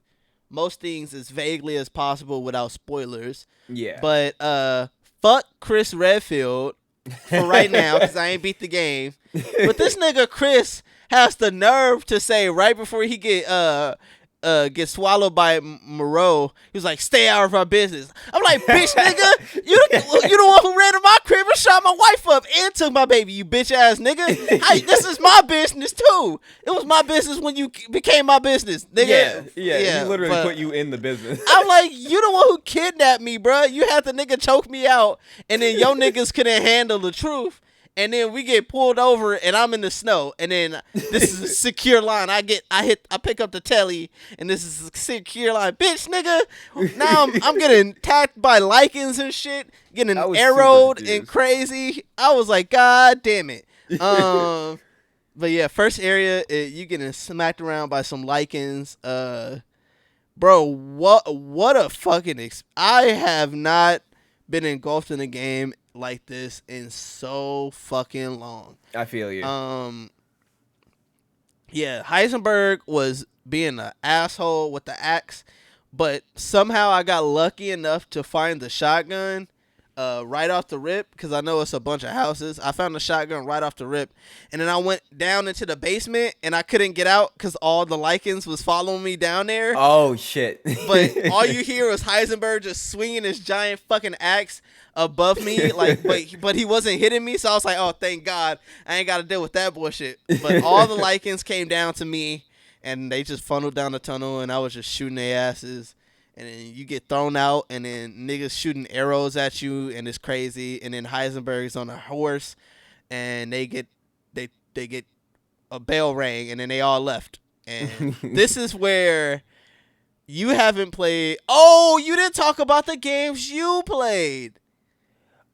S1: most things as vaguely as possible without spoilers.
S2: Yeah.
S1: But fuck Chris Redfield for right now because I ain't beat the game. But this nigga Chris has the nerve to say right before he get get swallowed by Moreau. He was like, "Stay out of our business." I'm like, "Bitch, nigga, you the one who ran to my crib and shot my wife up and took my baby. You bitch ass nigga. This is my business too. It was my business when you became my business, nigga."
S2: Yeah. He literally put you in the business.
S1: I'm like, you the one who kidnapped me, bro. You had the nigga choke me out, and then your niggas couldn't handle the truth. And then we get pulled over, and I'm in the snow. And then this is a secure line. I pick up the telly, and this is a secure line. Bitch, nigga. Now I'm getting attacked by lichens and shit, getting arrowed and crazy. I was like, God damn it. But yeah, first area, you getting smacked around by some lichens. Bro, what a fucking I have not been engulfed in a game like this in so fucking long.
S2: I feel you.
S1: Yeah, Heisenberg was being an asshole with the axe, but somehow I got lucky enough to find the shotgun right off the rip, because I know it's a bunch of houses. I found the shotgun right off the rip, and then I went down into the basement, and I couldn't get out because all the lichens was following me down there.
S2: Oh, shit.
S1: But all you hear was Heisenberg just swinging his giant fucking axe above me, like, but he wasn't hitting me, so I was like, oh, thank God, I ain't got to deal with that bullshit. But all the lichens came down to me, and they just funneled down the tunnel, and I was just shooting their asses. And then you get thrown out, and then niggas shooting arrows at you, and it's crazy. And then Heisenberg's on a horse, and they get a bell rang, and then they all left. And this is where you haven't played. Oh, you didn't talk about the games you played.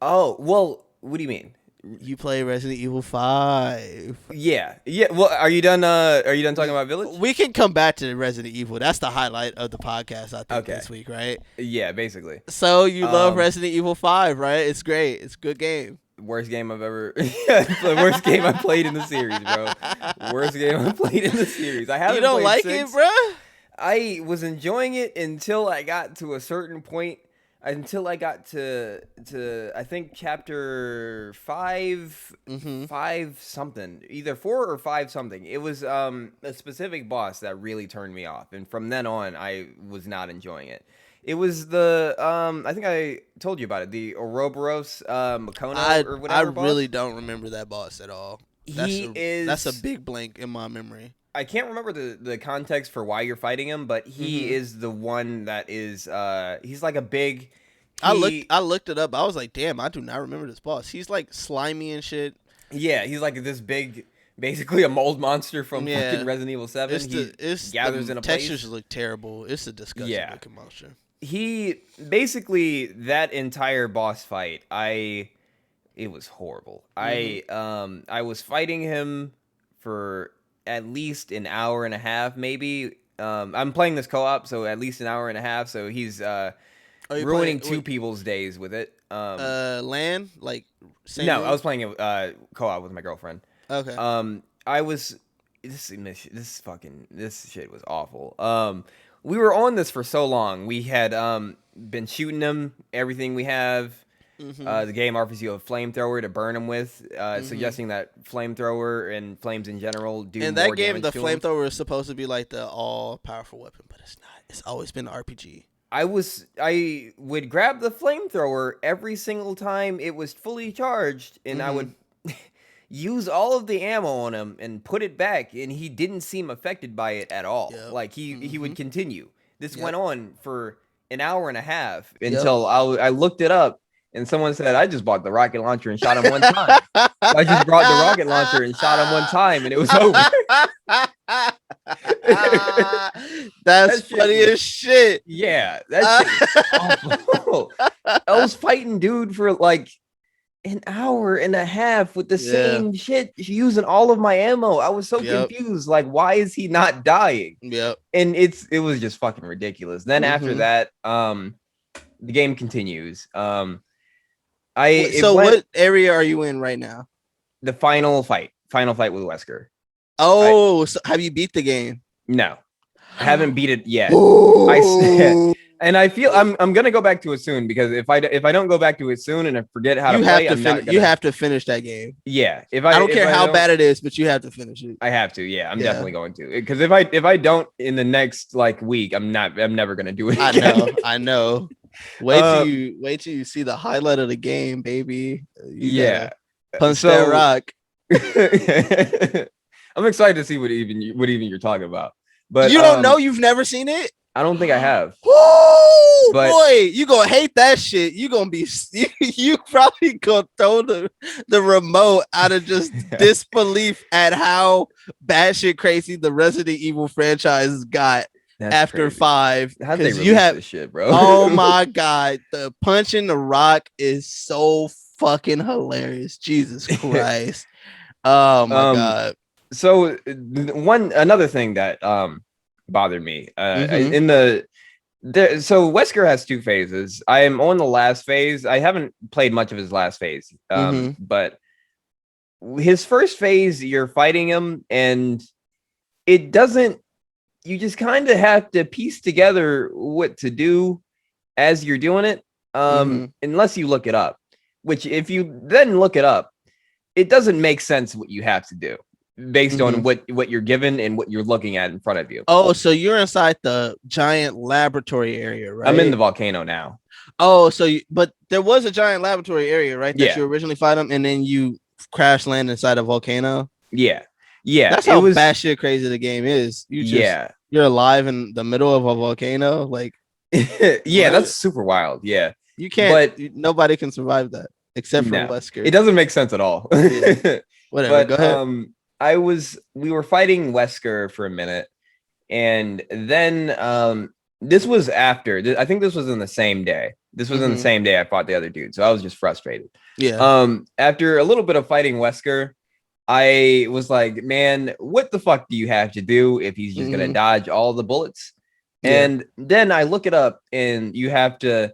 S2: Oh, well, what do you mean?
S1: You played Resident Evil 5.
S2: Yeah. Well, are you done talking about Village?
S1: We can come back to Resident Evil. That's the highlight of the podcast, I think, this week, right?
S2: Yeah, basically.
S1: So you love Resident Evil 5, right? It's great. It's a good game.
S2: Worst game I've ever. The worst game I played in the series, bro. Worst game I played in the series. I haven't.
S1: You don't
S2: played
S1: like
S2: 6.
S1: it, bro?
S2: I was enjoying it until I got to a certain point. Until I got to I think chapter 5, 5 something, either 4 or 5 something. It was a specific boss that really turned me off, and from then on, I was not enjoying it. It was the I think I told you about it, the Ouroboros Makono or whatever. I
S1: really don't remember that boss at all. That's a big blank in my memory.
S2: I can't remember the context for why you're fighting him, but he is the one that is he's like a big. I
S1: looked it up. I was like, damn, I do not remember this boss. He's like slimy and shit.
S2: Yeah, he's like this big, basically a mold monster from fucking Resident Evil 7. Gathers in a place.
S1: Textures look terrible. It's a disgusting looking monster.
S2: He basically, that entire boss fight, it was horrible. I was fighting him for at least an hour and a half, maybe. I'm playing this co-op, so at least an hour and a half. So he's ruining two people's days with it.
S1: LAN, like same
S2: no,
S1: room?
S2: I was playing it co-op with my girlfriend.
S1: Okay.
S2: I was this shit was awful. We were on this for so long. We had been shooting them, everything we have. The game offers you a flamethrower to burn them with, suggesting that flamethrower and flames in general do more damage. In that game,
S1: the flamethrower is supposed to be like the all-powerful weapon, but it's not. It's always been an RPG.
S2: I would grab the flamethrower every single time it was fully charged, and I would use all of the ammo on him and put it back, and he didn't seem affected by it at all. Yep. Like, he would continue. This went on for an hour and a half until I looked it up. And someone said, I just bought the rocket launcher and shot him one time. I just brought the rocket launcher and shot him one time, and it was over.
S1: That's funny as shit.
S2: Yeah, that shit is awful. I was fighting dude for like an hour and a half with the same shit, using all of my ammo. I was so confused. Like, why is he not dying?
S1: Yep.
S2: And it was just fucking ridiculous. Then after that, the game continues.
S1: What area are you in right now?
S2: The final fight with Wesker.
S1: Oh, so have you beat the game?
S2: No, I haven't beat it yet. And I feel I'm gonna go back to it soon, because if I don't go back to it soon and I forget how to play,
S1: you have to finish that game.
S2: Yeah,
S1: I don't care how bad it is, but you have to finish it.
S2: I have to. Yeah, I'm definitely going to, because if I don't in the next like week, I'm never gonna do it again.
S1: I know. Wait till you see the highlight of the game, baby. You punch that rock.
S2: I'm excited to see what even you're talking about. But
S1: you don't know, you've never seen it?
S2: I don't think I have.
S1: Woo, boy, you gonna hate that shit. You gonna be you probably gonna throw the remote out of just disbelief at how batshit crazy the Resident Evil franchise got. That's after crazy. 5,
S2: because you have this shit, bro.
S1: Oh my god, the punching the rock is so fucking hilarious. Jesus Christ. Oh my god.
S2: So another thing that bothered me so Wesker has 2 phases. I am on the last phase. I haven't played much of his last phase, but his first phase, you're fighting him, and it doesn't. You just kind of have to piece together what to do as you're doing it, unless you look it up. Which, if you then look it up, it doesn't make sense what you have to do based on what you're given and what you're looking at in front of you.
S1: Oh, so you're inside the giant laboratory area, right?
S2: I'm in the volcano now.
S1: Oh, but there was a giant laboratory area, right? That you originally fight them, and then you crash land inside a volcano.
S2: Yeah.
S1: That's how batshit crazy the game is. You're alive in the middle of a volcano, like.
S2: That's super wild. Yeah,
S1: you can't. But nobody can survive that except for Wesker.
S2: It doesn't make sense at all.
S1: Whatever. But, go ahead.
S2: We were fighting Wesker for a minute, and then this was after. I think this was in the same day. This was in the same day I fought the other dude, so I was just frustrated.
S1: Yeah.
S2: After a little bit of fighting Wesker, I was like, man, what the fuck do you have to do if he's just gonna dodge all the bullets? And then I look it up, and you have to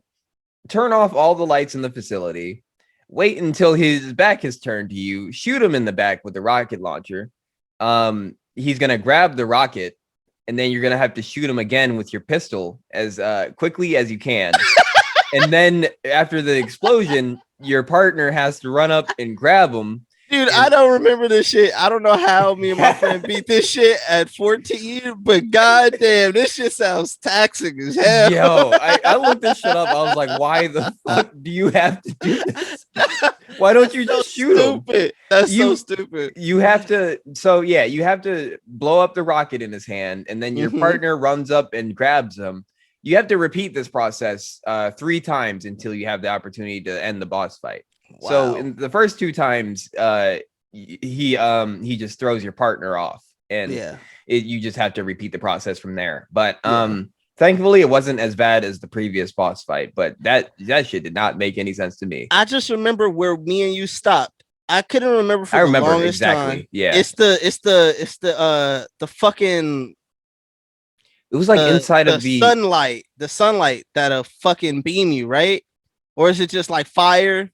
S2: turn off all the lights in the facility, wait until his back is turned to you, shoot him in the back with the rocket launcher. He's gonna grab the rocket, and then you're gonna have to shoot him again with your pistol as quickly as you can. And then after the explosion, your partner has to run up and grab him.
S1: Dude, I don't remember this shit. I don't know how me and my friend beat this shit at 14, but goddamn, this shit sounds taxing as hell.
S2: Yo, I looked this shit up. I was like, why the fuck do you have to do this? Why don't you just shoot him?
S1: That's so stupid.
S2: You have to. So yeah, you have to blow up the rocket in his hand, and then your partner runs up and grabs him. You have to repeat this process 3 times until you have the opportunity to end the boss fight. Wow. So in the first 2 times, he just throws your partner off, and you just have to repeat the process from there. But thankfully, it wasn't as bad as the previous boss fight. But that shit did not make any sense to me.
S1: I just remember where me and you stopped. I couldn't remember for the longest time.
S2: Yeah,
S1: it's the fucking.
S2: It was like inside of the
S1: sunlight that'll fucking beam you, right? Or is it just like fire?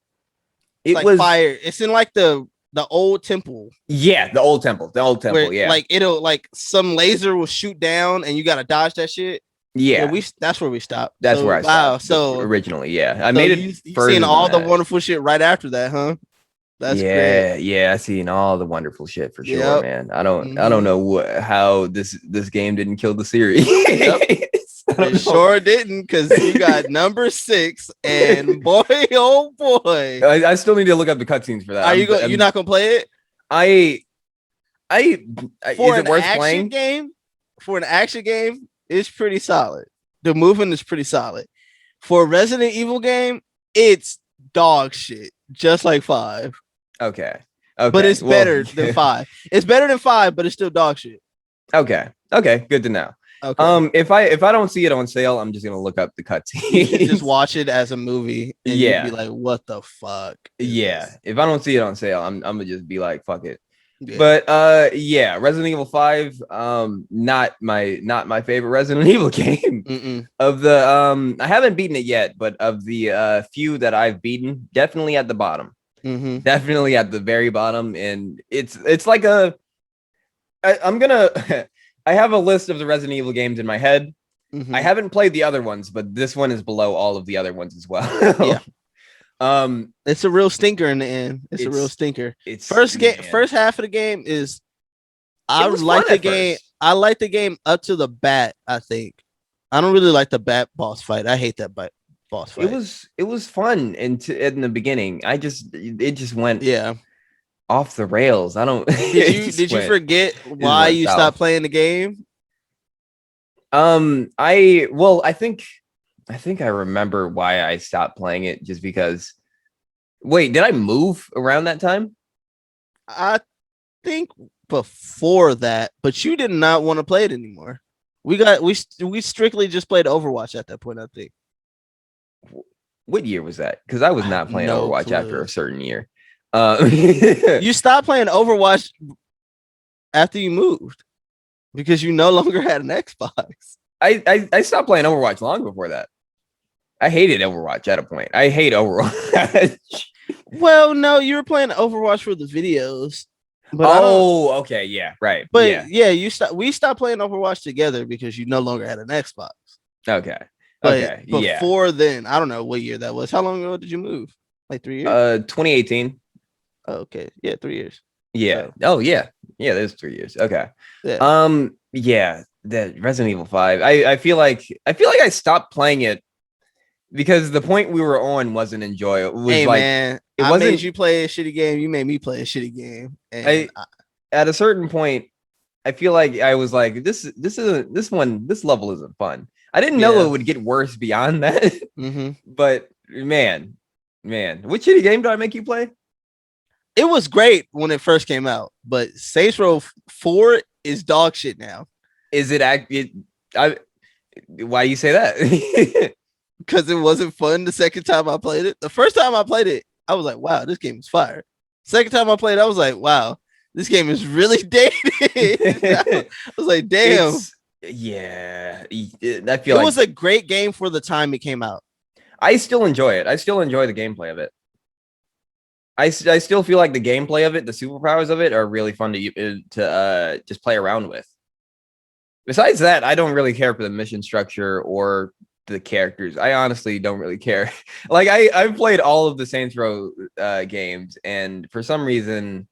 S2: It was
S1: fire. It's in like the old temple.
S2: Yeah, the old temple.
S1: Where, like it'll like some laser will shoot down and you gotta dodge that shit.
S2: Yeah,
S1: that's where we stopped.
S2: That's where I stopped.
S1: So
S2: originally, I made it.
S1: You seen all the wonderful shit right after that, huh? That's great.
S2: Yeah, I seen all the wonderful shit for sure, man. I don't know how this game didn't kill the series.
S1: It sure didn't, because you got number 6, and boy, oh boy,
S2: I still need to look up the cutscenes for that.
S1: Are you're not gonna play it?
S2: Is it worth playing?
S1: For an action game, it's pretty solid. The movement is pretty solid. For a Resident Evil game, it's dog shit, just like 5.
S2: Okay.
S1: But it's better than 5. It's better than 5, but it's still dog shit.
S2: Okay, good to know.
S1: Okay.
S2: If I don't see it on sale, I'm just gonna look up the cutscene.
S1: Just watch it as a movie. And you'll be like, what the fuck?
S2: Yeah. If I don't see it on sale, I'm gonna just be like, fuck it.
S1: Yeah.
S2: But Resident Evil 5, not my favorite Resident Evil game.
S1: Mm-mm.
S2: Of the I haven't beaten it yet, but of the few that I've beaten, definitely at the bottom.
S1: Mm-hmm.
S2: Definitely at the very bottom, and it's like I'm gonna I have a list of the Resident Evil games in my head, I haven't played the other ones, but this one is below all of the other ones as well.
S1: Yeah.
S2: Um,
S1: It's a real stinker in the end. It's a real stinker. First half of the game is I like the game.
S2: First.
S1: I like the game up to the bat, I think. I don't really like the bat boss fight. I hate that boss fight.
S2: It was fun in the beginning. It just went
S1: yeah
S2: off the rails. I don't
S1: did you forget why you stopped playing the game?
S2: I think I remember why I stopped playing it, just because. Wait, did I move around that time?
S1: I think before that, but you did not want to play it anymore. We strictly just played Overwatch at that point, I think.
S2: What year was that? Because I was not playing Overwatch after a certain year.
S1: You stopped playing Overwatch after you moved because you no longer had an Xbox.
S2: I stopped playing Overwatch long before that. I hated Overwatch at a point. I hate Overwatch.
S1: Well, no, you were playing Overwatch for the videos.
S2: But okay, yeah, right.
S1: But we stopped playing Overwatch together because you no longer had an Xbox.
S2: Okay.
S1: But before then, I don't know what year that was. How long ago did you move? Like 3 years?
S2: 2018.
S1: Oh, okay. Yeah, 3 years.
S2: Yeah. So. Oh, yeah. Yeah, there's 3 years. Okay.
S1: Yeah.
S2: Yeah, that Resident Evil 5. I feel like I stopped playing it because the point we were on wasn't enjoyable.
S1: Hey, man, I made you play a shitty game. You made me play a shitty game. And
S2: at a certain point, I feel like I was like, this level isn't fun. I didn't know it would get worse beyond that. But man, what shitty game did I make you play?
S1: It was great when it first came out, but Saints Row 4 is dog shit now.
S2: Is it? Why do you say that?
S1: Because it wasn't fun the second time I played it. The first time I played it, I was like, wow, this game is fire. Second time I played it, I was like, wow, this game is really dated. I was like, damn.
S2: Yeah.
S1: It was a great game for the time it came out.
S2: I still enjoy it. I still enjoy the gameplay of it. I still feel like the gameplay of it, the superpowers of it, are really fun to just play around with. Besides that, I don't really care for the mission structure or the characters. I honestly don't really care. Like I've played all of the Saints Row games, and for some reason,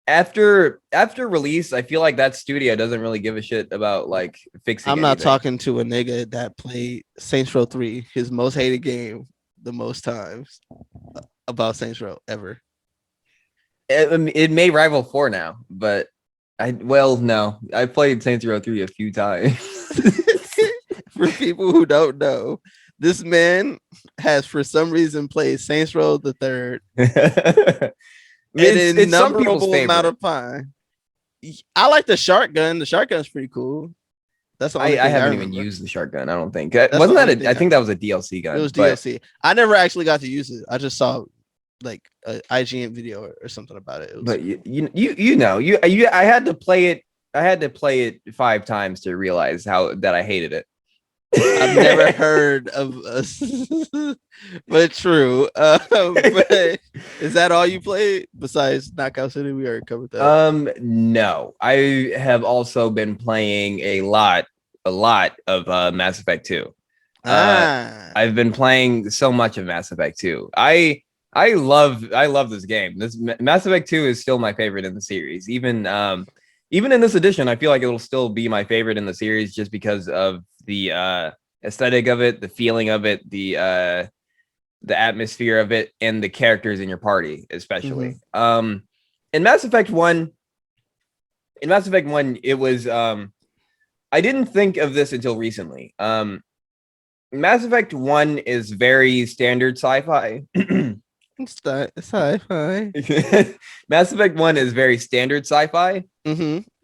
S2: after release, I feel like that studio doesn't really give a shit about like fixing.
S1: I'm not talking to a nigga that played Saints Row 3, his most hated game, the most times about Saints Row ever.
S2: It may rival 4 now, but no, I played Saints Row 3 a few times.
S1: For people who don't know, this man has for some reason played Saints Row the Third. It's an innumerable amount of time. I like the shotgun. The shotgun's pretty cool. That's the only thing
S2: I haven't even used the shotgun. I don't think. Wasn't that I think that was a DLC gun.
S1: It was DLC. I never actually got to use it. I just saw like an IGN video or something about it.
S2: But I had to play it. I had to play it 5 times to realize that I hated it.
S1: I've never heard of us, but true. But is that all you played besides Knockout City? We already covered that.
S2: No, I have also been playing a lot of Mass Effect 2. I've been playing so much of Mass Effect 2. I love this game. This Mass Effect 2 is still my favorite in the series. Even in this edition, I feel like it'll still be my favorite in the series just because of the aesthetic of it, the feeling of it, the atmosphere of it, and the characters in your party, especially. In Mass Effect 1, it was I didn't think of this until recently. Mass Effect 1 is very standard sci-fi.
S1: Sci-fi.
S2: Mass Effect 1 is very standard sci-fi.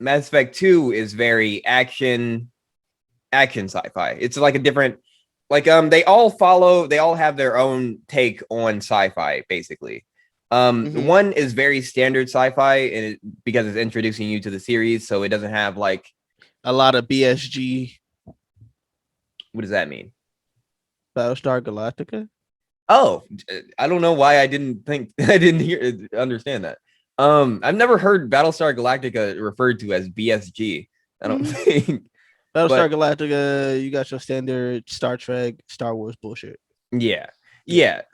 S2: Mass Effect 2 is very action sci-fi. It's like a different, like they all have their own take on sci-fi, basically. One is very standard sci-fi, and because it's introducing you to the series, so it doesn't have like
S1: a lot of BSG.
S2: What does that mean?
S1: Battlestar Galactica.
S2: Oh, I don't know why I didn't understand that. I've never heard Battlestar Galactica referred to as BSG. I don't think.
S1: Battlestar Galactica, you got your standard Star Trek, Star Wars bullshit.
S2: Yeah.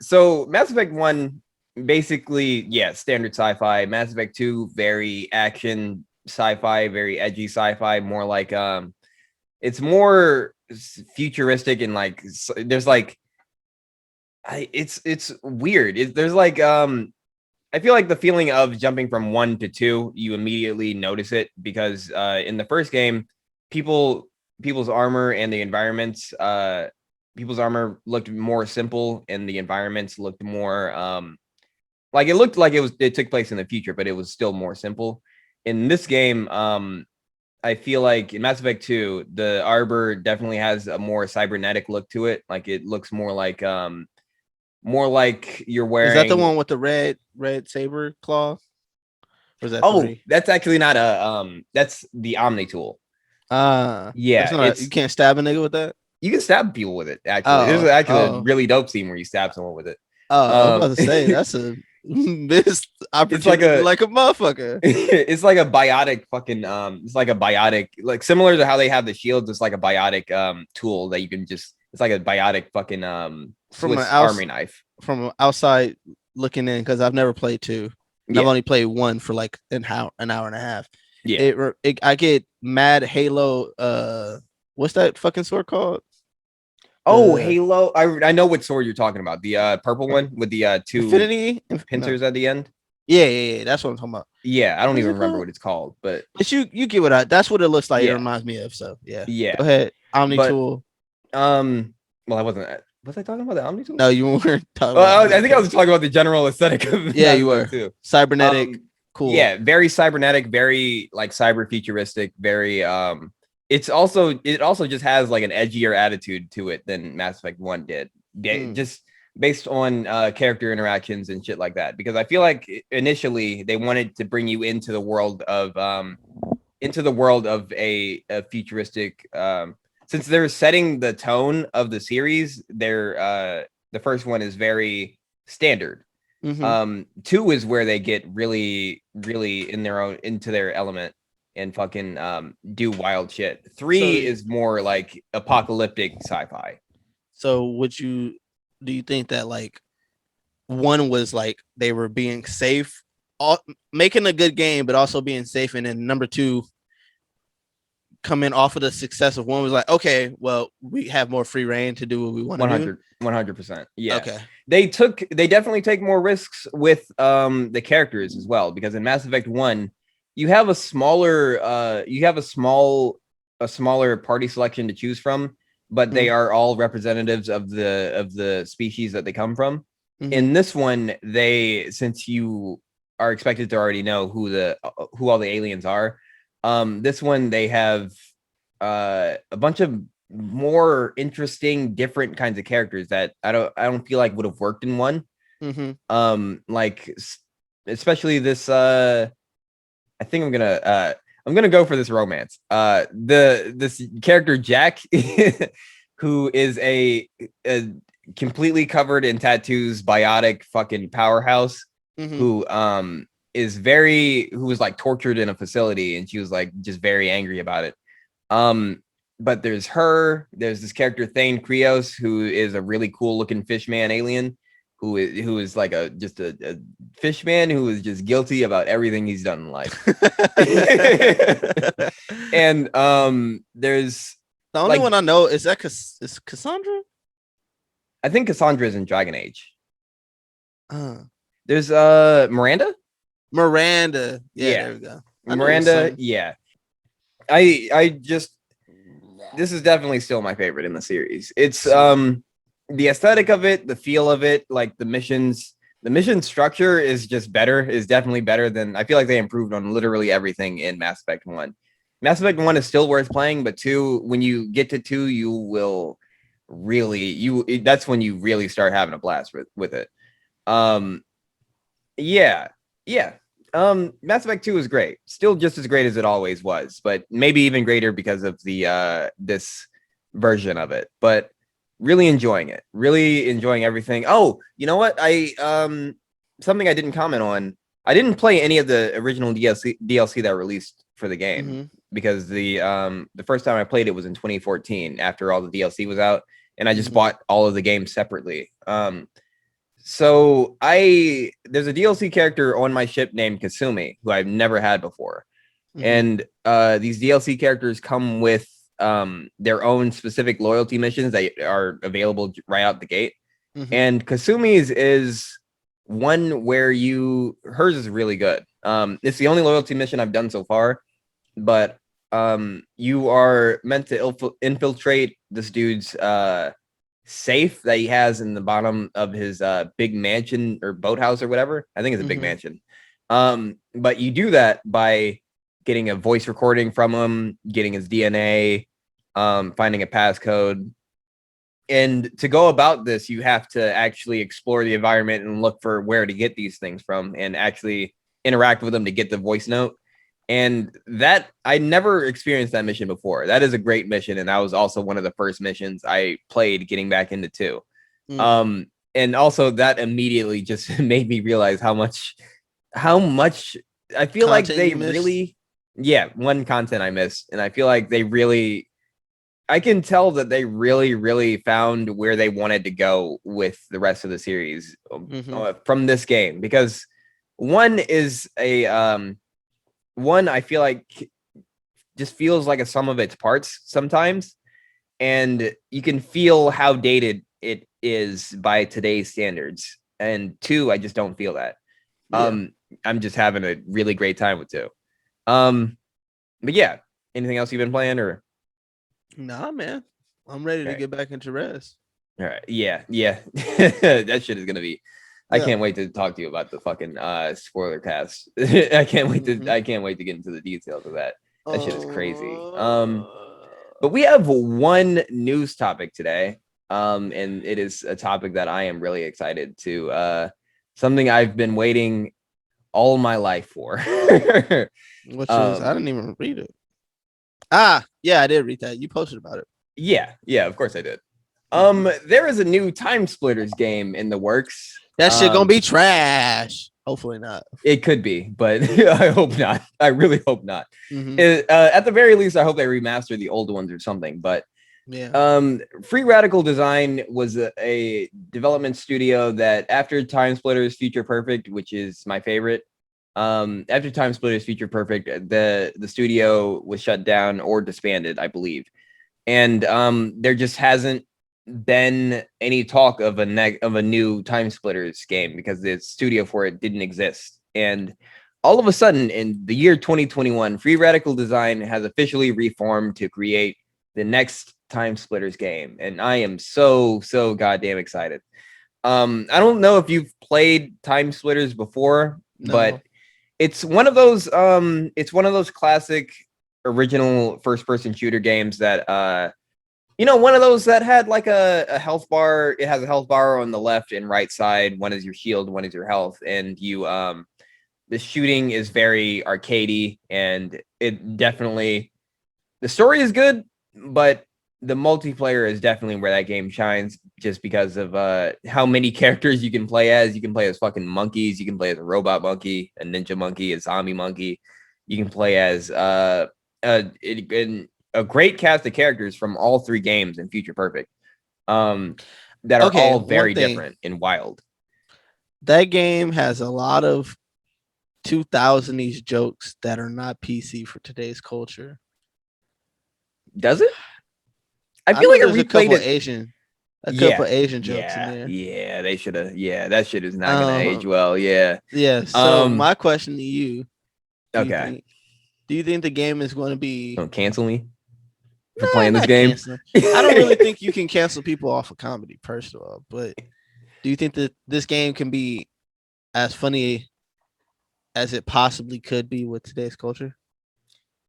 S2: So Mass Effect 1, basically, standard sci-fi. Mass Effect 2, very action sci-fi, very edgy sci-fi, more like it's more futuristic and like there's like it's weird. There's like I feel like the feeling of jumping from 1 to 2, you immediately notice it because in the first game, people's armor and the environments, people's armor looked more simple and the environments looked more like it looked like it took place in the future, but it was still more simple. In this game, I feel like in Mass Effect 2, the arbor definitely has a more cybernetic look to it. Like it looks more like you're wearing.
S1: Is that the one with the red saber claw? Or is that 3?
S2: That's actually not that's the Omni tool.
S1: Yeah, you can't stab a nigga with that.
S2: You can stab people with it. Actually, there's actually a really dope scene where you stab someone with it.
S1: I was about to say that's a missed opportunity, like a motherfucker.
S2: It's like a biotic fucking it's like a biotic, like similar to how they have the shields. It's like a biotic tool that you can just. It's like a biotic fucking
S1: from
S2: Swiss army knife.
S1: From outside looking in, because I've never played 2. I've only played 1 for like an hour and a half. Yeah, I get mad Halo. What's that fucking sword called?
S2: Oh, Halo. I know what sword you're talking about. The purple one with the 2
S1: Infinity
S2: pincers at the end.
S1: Yeah. That's what I'm talking about.
S2: Yeah, I don't even remember what it's called, but
S1: you get what that's what it looks like. It reminds me of. So yeah. Go ahead. Omni tool.
S2: Well, I wasn't. Was I talking about the Omni tool?
S1: No, you weren't talking.
S2: I think I was talking about the general aesthetic of.
S1: Yeah, you were too. Cybernetic. Cool.
S2: Yeah, very cybernetic, very like cyber futuristic, very it also just has like an edgier attitude to it than Mass Effect 1 did. Just based on character interactions and shit like that. Because I feel like initially they wanted to bring you into the world of a futuristic since they're setting the tone of the series, the first one is very standard. 2 is where they get really, really into their element and fucking do wild shit. 3 is more like apocalyptic sci-fi.
S1: So do you think that like 1 was like they were being safe, making a good game, but also being safe, and then number 2 coming off of the success of 1 was like, okay, well, we have more free reign to do what we want to do.
S2: 100%. Yeah.
S1: Okay.
S2: They definitely take more risks with the characters as well, because in Mass Effect 1, you have a smaller party selection to choose from, but they are all representatives of the species that they come from. In this one, since you are expected to already know who all the aliens are, this one they have a bunch of more interesting, different kinds of characters that I don't feel like would have worked in 1. Like especially this. I think I'm gonna go for this romance. This character Jack, who is a completely covered in tattoos, biotic fucking powerhouse, who was like tortured in a facility, and she was like just very angry about it. But there's this character Thane Krios, who is a really cool looking fishman alien, who is like just a fishman who is just guilty about everything he's done in life. And there's
S1: the only one I know is Cassandra.
S2: I think Cassandra is in Dragon Age. There's Miranda.
S1: Yeah, there we go.
S2: Miranda, yeah. I just, this is definitely still my favorite in the series. It's the aesthetic of it, the feel of it, like the mission structure is definitely better than, I feel like they improved on literally everything in Mass Effect 1. Mass Effect 1 is still worth playing, but 2, when you get to 2, you will that's when you really start having a blast with it. Mass Effect 2 is great. Still just as great as it always was, but maybe even greater because of the this version of it. But really enjoying everything. Oh, you know what? Something I didn't comment on. I didn't play any of the original DLC that released for the game. because the first time I played it was in 2014 after all the DLC was out, and I just
S1: Mhm.
S2: bought all of the games separately. So there's a DLC character on my ship named Kasumi who I've never had before.
S1: Mhm.
S2: And these DLC characters come with their own specific loyalty missions that are available right out the gate.
S1: Mhm.
S2: And Kasumi's is one where hers is really good. It's the only loyalty mission I've done so far, but you are meant to infiltrate this dude's safe that he has in the bottom of his big mansion or boathouse or whatever. I think it's a big
S1: Mhm.
S2: mansion. But you do that by getting a voice recording from him, getting his DNA, finding a passcode. And to go about this, you have to actually explore the environment and look for where to get these things from and actually interact with them to get the voice note. And that I never experienced that mission before. That is a great mission. And that was also one of the first missions I played getting back into 2.
S1: Mm.
S2: And also that immediately just made me realize how much I feel like
S1: Content
S2: they
S1: you missed.
S2: really, yeah, one content I missed. And I feel like I can tell that they really, really found where they wanted to go with the rest of the series
S1: Mhm.
S2: from this game, because one is one I feel like just feels like a sum of its parts sometimes, and you can feel how dated it is by today's standards. And 2, I just don't feel that.
S1: Yeah.
S2: I'm just having a really great time with 2. Um, but yeah, anything else you've been playing or?
S1: Nah, man. I'm ready to
S2: All right.
S1: get back into rest.
S2: All right. Yeah. That shit is gonna be. I
S1: Yeah.
S2: can't wait to talk to you about the fucking spoiler cast. I can't wait to.
S1: Mhm.
S2: I can't wait to get into the details of that. That shit is crazy.
S1: Uh,
S2: But we have one news topic today. And it is a topic that I am really excited to. Something I've been waiting all my life for.
S1: which is I
S2: um.
S1: didn't even read it. Ah, yeah, I did read that. You posted about it.
S2: Yeah. Of course I did.
S1: Mhm.
S2: There is a new Timesplitters game in the works.
S1: That shit gonna be trash. Hopefully not.
S2: It could be, but I hope not. I really hope not.
S1: Mhm.
S2: At the very least, I hope they remaster the old ones or something. But
S1: Yeah.
S2: Free Radical Design was a development studio that after Time Splitters Future Perfect, which is my favorite, after Time Splitters Future Perfect, the studio was shut down or disbanded, I believe. And there just hasn't been any talk of a new Time Splitters game because the studio for it didn't exist. And all of a sudden, in the year 2021, Free Radical Design has officially reformed to create the next Time Splitters game, and I am so goddamn excited. I don't know if you've played Time Splitters before, but
S1: No.
S2: it's one of those classic original first person shooter games that one of those that had like a health bar. It has a health bar on the left and right side. One is your shield, one is your health, and the shooting is very arcadey, and it definitely, the story is good, but the multiplayer is definitely where that game shines, just because of how many characters you can play as. You can play as fucking monkeys. You can play as a robot monkey, a ninja monkey, a zombie monkey. You can play as a great cast of characters from all 3 games in Future Perfect, um, that are
S1: Okay,
S2: all
S1: one
S2: very
S1: thing.
S2: different and wild.
S1: That game has a lot of 2000s jokes that are not PC for today's culture.
S2: Does it? I
S1: I
S2: feel
S1: know
S2: like I
S1: there's
S2: replayed it.
S1: a couple
S2: Yeah,
S1: Asian jokes in there.
S2: they should have. Yeah, that shit is not gonna age
S1: Um,
S2: well. Yeah.
S1: yeah. So
S2: Um.
S1: my question to you: Do you
S2: Okay.
S1: think the game is going to be
S2: Don't cancel me for playing this
S1: not
S2: game.
S1: canceling? I don't really think you can cancel people off of comedy, first of all. But do you think that this game can be as funny as it possibly could be with today's culture?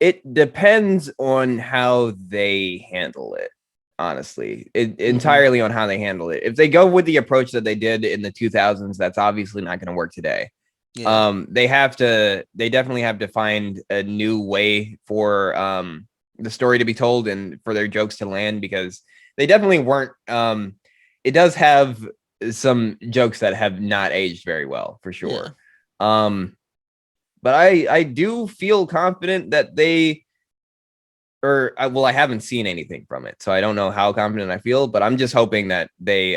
S2: It depends on how they handle it. Honestly, it
S1: Mm-hmm.
S2: entirely on how they handle it. If they go with the approach that they did in the 2000s, that's obviously not going to work today.
S1: Yeah.
S2: They definitely have to find a new way for the story to be told and for their jokes to land, because they definitely weren't. It does have some jokes that have not aged very well, for
S1: Yeah.
S2: sure. Um, but I do feel confident that well, I haven't seen anything from it, so I don't know how confident I feel, but I'm just hoping that the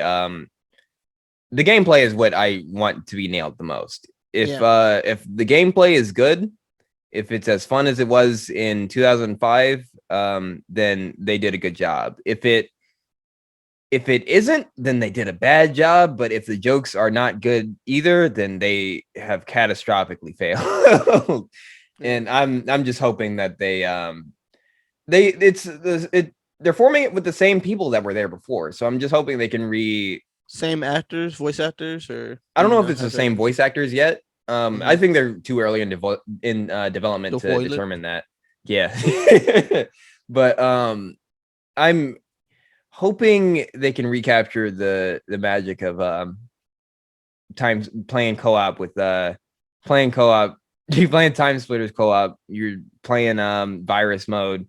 S2: gameplay is what I want to be nailed the most. If the gameplay is good, if it's as fun as it was in 2005, then they did a good job. If it isn't, then they did a bad job. But if the jokes are not good either, then they have catastrophically failed. And I'm just hoping that they're forming it with the same people that were there before. So I'm just hoping they can
S1: same actors, voice actors, or
S2: I don't know if it's the same voice actors yet. I think they're too early in development to determine that. Yeah. But I'm hoping they can recapture the magic of times playing co-op with playing co-op. You're playing Timesplitters co-op. You're playing virus mode.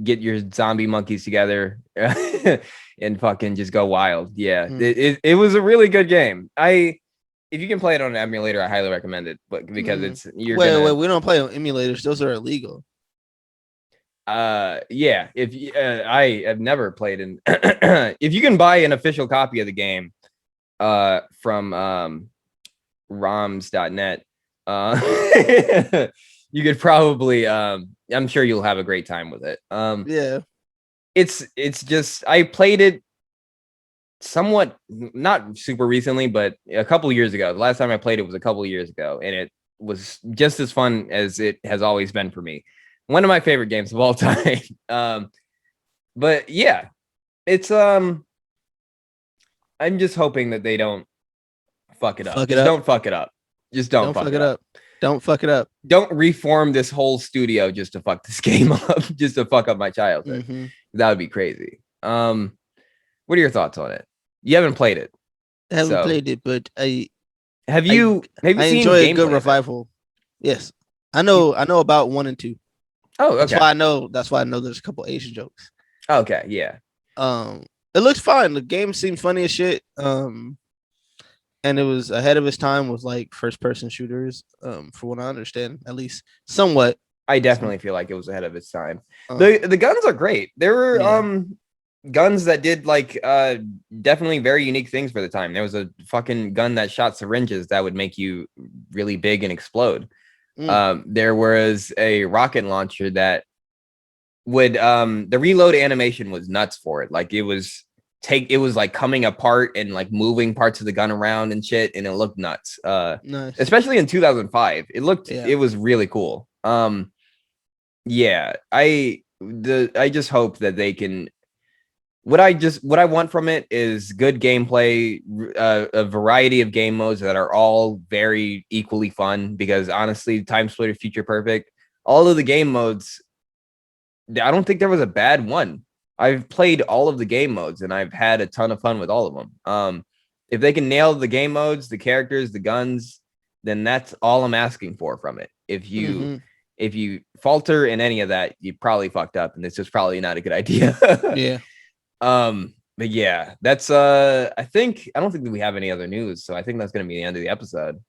S2: Get your zombie monkeys together and fucking just go wild. Yeah, it was a really good game. If you can play it on an emulator, I highly recommend it. But because
S1: wait, we don't play on emulators; those are illegal.
S2: Yeah. If I have never played in, if you can buy an official copy of the game, from roms.net, you could probably, I'm sure you'll have a great time with it.
S1: Yeah.
S2: It's just I played it somewhat not super recently, but a couple of years ago. The last time I played it was a couple of years ago, and it was just as fun as it has always been for me. One of my favorite games of all time. But yeah, it's I'm just hoping that they don't fuck it up. Don't fuck it up. Just don't fuck it up.
S1: Don't fuck it up.
S2: Don't reform this whole studio just to fuck this game up, just to fuck up my childhood. That would be crazy. What are your thoughts on it? You haven't played it.
S1: I haven't played it, but I
S2: seen
S1: enjoy a good revival. Yes. I know about 1 and 2.
S2: Oh, okay.
S1: That's why I know there's a couple Asian jokes.
S2: Okay, yeah.
S1: It looks fine. The game seemed funny as shit. And it was ahead of its time with like first person shooters. For what I understand, at least somewhat.
S2: I definitely feel like it was ahead of its time. The guns are great. There were guns that did like definitely very unique things for the time. There was a fucking gun that shot syringes that would make you really big and explode. There was a rocket launcher that would the reload animation was nuts for it. Like it was like coming apart and like moving parts of the gun around and shit, and it looked nuts.
S1: Nice.
S2: Especially in 2005. It was really cool. Yeah, I just hope that they can. What I want from it is good gameplay, a variety of game modes that are all very equally fun. Because honestly, Timesplitters Future Perfect, all of the game modes, I don't think there was a bad one. I've played all of the game modes and I've had a ton of fun with all of them. If they can nail the game modes, the characters, the guns, then that's all I'm asking for from it. If you falter in any of that, you probably fucked up, and this is probably not a good idea.
S1: Yeah.
S2: But yeah, that's I don't think that we have any other news, so I think that's gonna be the end of the episode.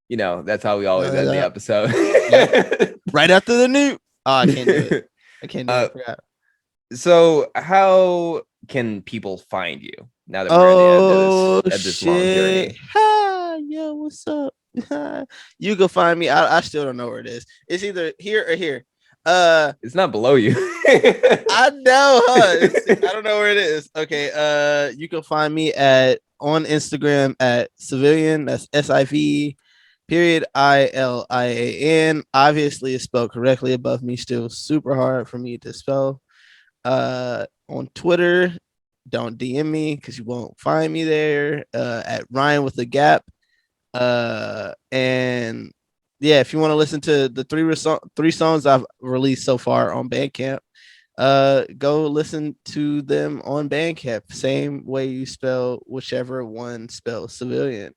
S2: You know, that's how we always end the episode.
S1: Right after the new. Oh, I can't do it. I can't do it. I forgot.
S2: So how can people find you now that we're at this long journey?
S1: Hi, yo, what's up? You can find me. I still don't know where it is. It's either here or here.
S2: It's not below you.
S1: I know, huh? I don't know where it is. Okay. You can find me on Instagram at Civilian. That's SIV. ILIAN. Obviously, it's spelled correctly above me. Still super hard for me to spell. On Twitter, don't DM me because you won't find me there. At Ryan with a gap. And yeah, if you want to listen to the three songs I've released so far on Bandcamp, go listen to them on Bandcamp. Same way you spell whichever one spells Civilian.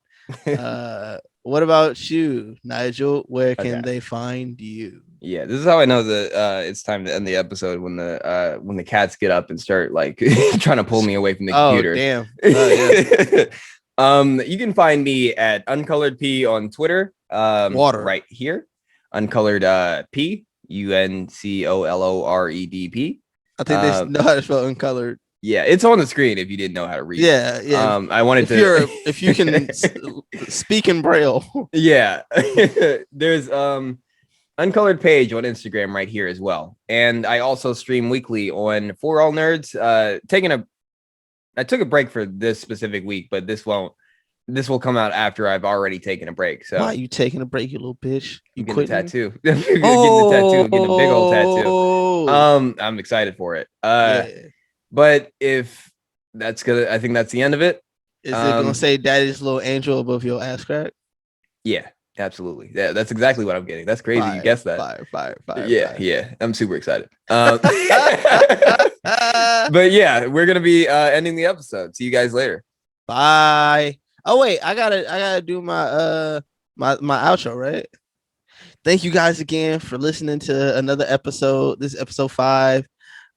S1: What about you, Nigel? Where can they find you?
S2: Yeah, this is how I know that it's time to end the episode, when the cats get up and start like trying to pull me away from the computer.
S1: Oh, damn. Yeah.
S2: You can find me at Uncolored P on Twitter. Water right here. Uncolored Puncolledp.
S1: I think they know how to spell uncolored.
S2: Yeah, it's on the screen if you didn't know how to read.
S1: Yeah.
S2: I wanted
S1: if you can speak in Braille.
S2: Yeah. There's Uncolored page on Instagram right here as well. And I also stream weekly on For All Nerds. I took a break for this specific week, but this will come out after I've already taken a break. So
S1: why are you taking a break, you little bitch? You
S2: getting a
S1: quitting?
S2: tattoo. I'm getting the tattoo. I'm getting a big old tattoo. I'm excited for it.
S1: Yeah.
S2: But if that's gonna, I think that's the end of it.
S1: Is it gonna say "Daddy's little angel" above your ass crack?
S2: Yeah, absolutely. Yeah, that's exactly what I'm getting. That's crazy. You guessed that.
S1: Fire.
S2: Yeah. I'm super excited. But yeah, we're gonna be ending the episode. See you guys later.
S1: Bye. Oh wait, I gotta do my my outro, right? Thank you guys again for listening to another episode. This is episode 5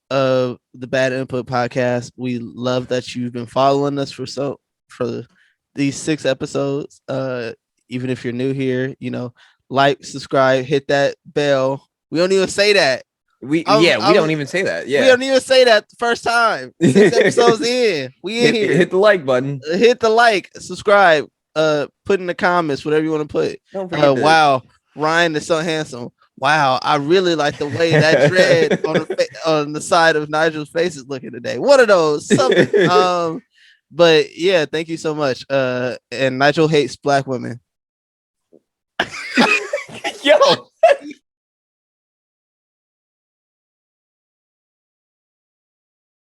S1: of the Bad Input Podcast. We love that you've been following us for these 6 episodes. Even if you're new here, like, subscribe, hit that bell. We don't even say that.
S2: We don't even say that. Yeah,
S1: we don't even say that the first time. 6 episodes in, we in here.
S2: Hit the like button.
S1: Hit the like, subscribe. Put in the comments whatever you want to put. Wow, Ryan is so handsome. Wow, I really like the way that dread on the side of Nigel's face is looking today. One of those. Something. But yeah, thank you so much. And Nigel hates black women.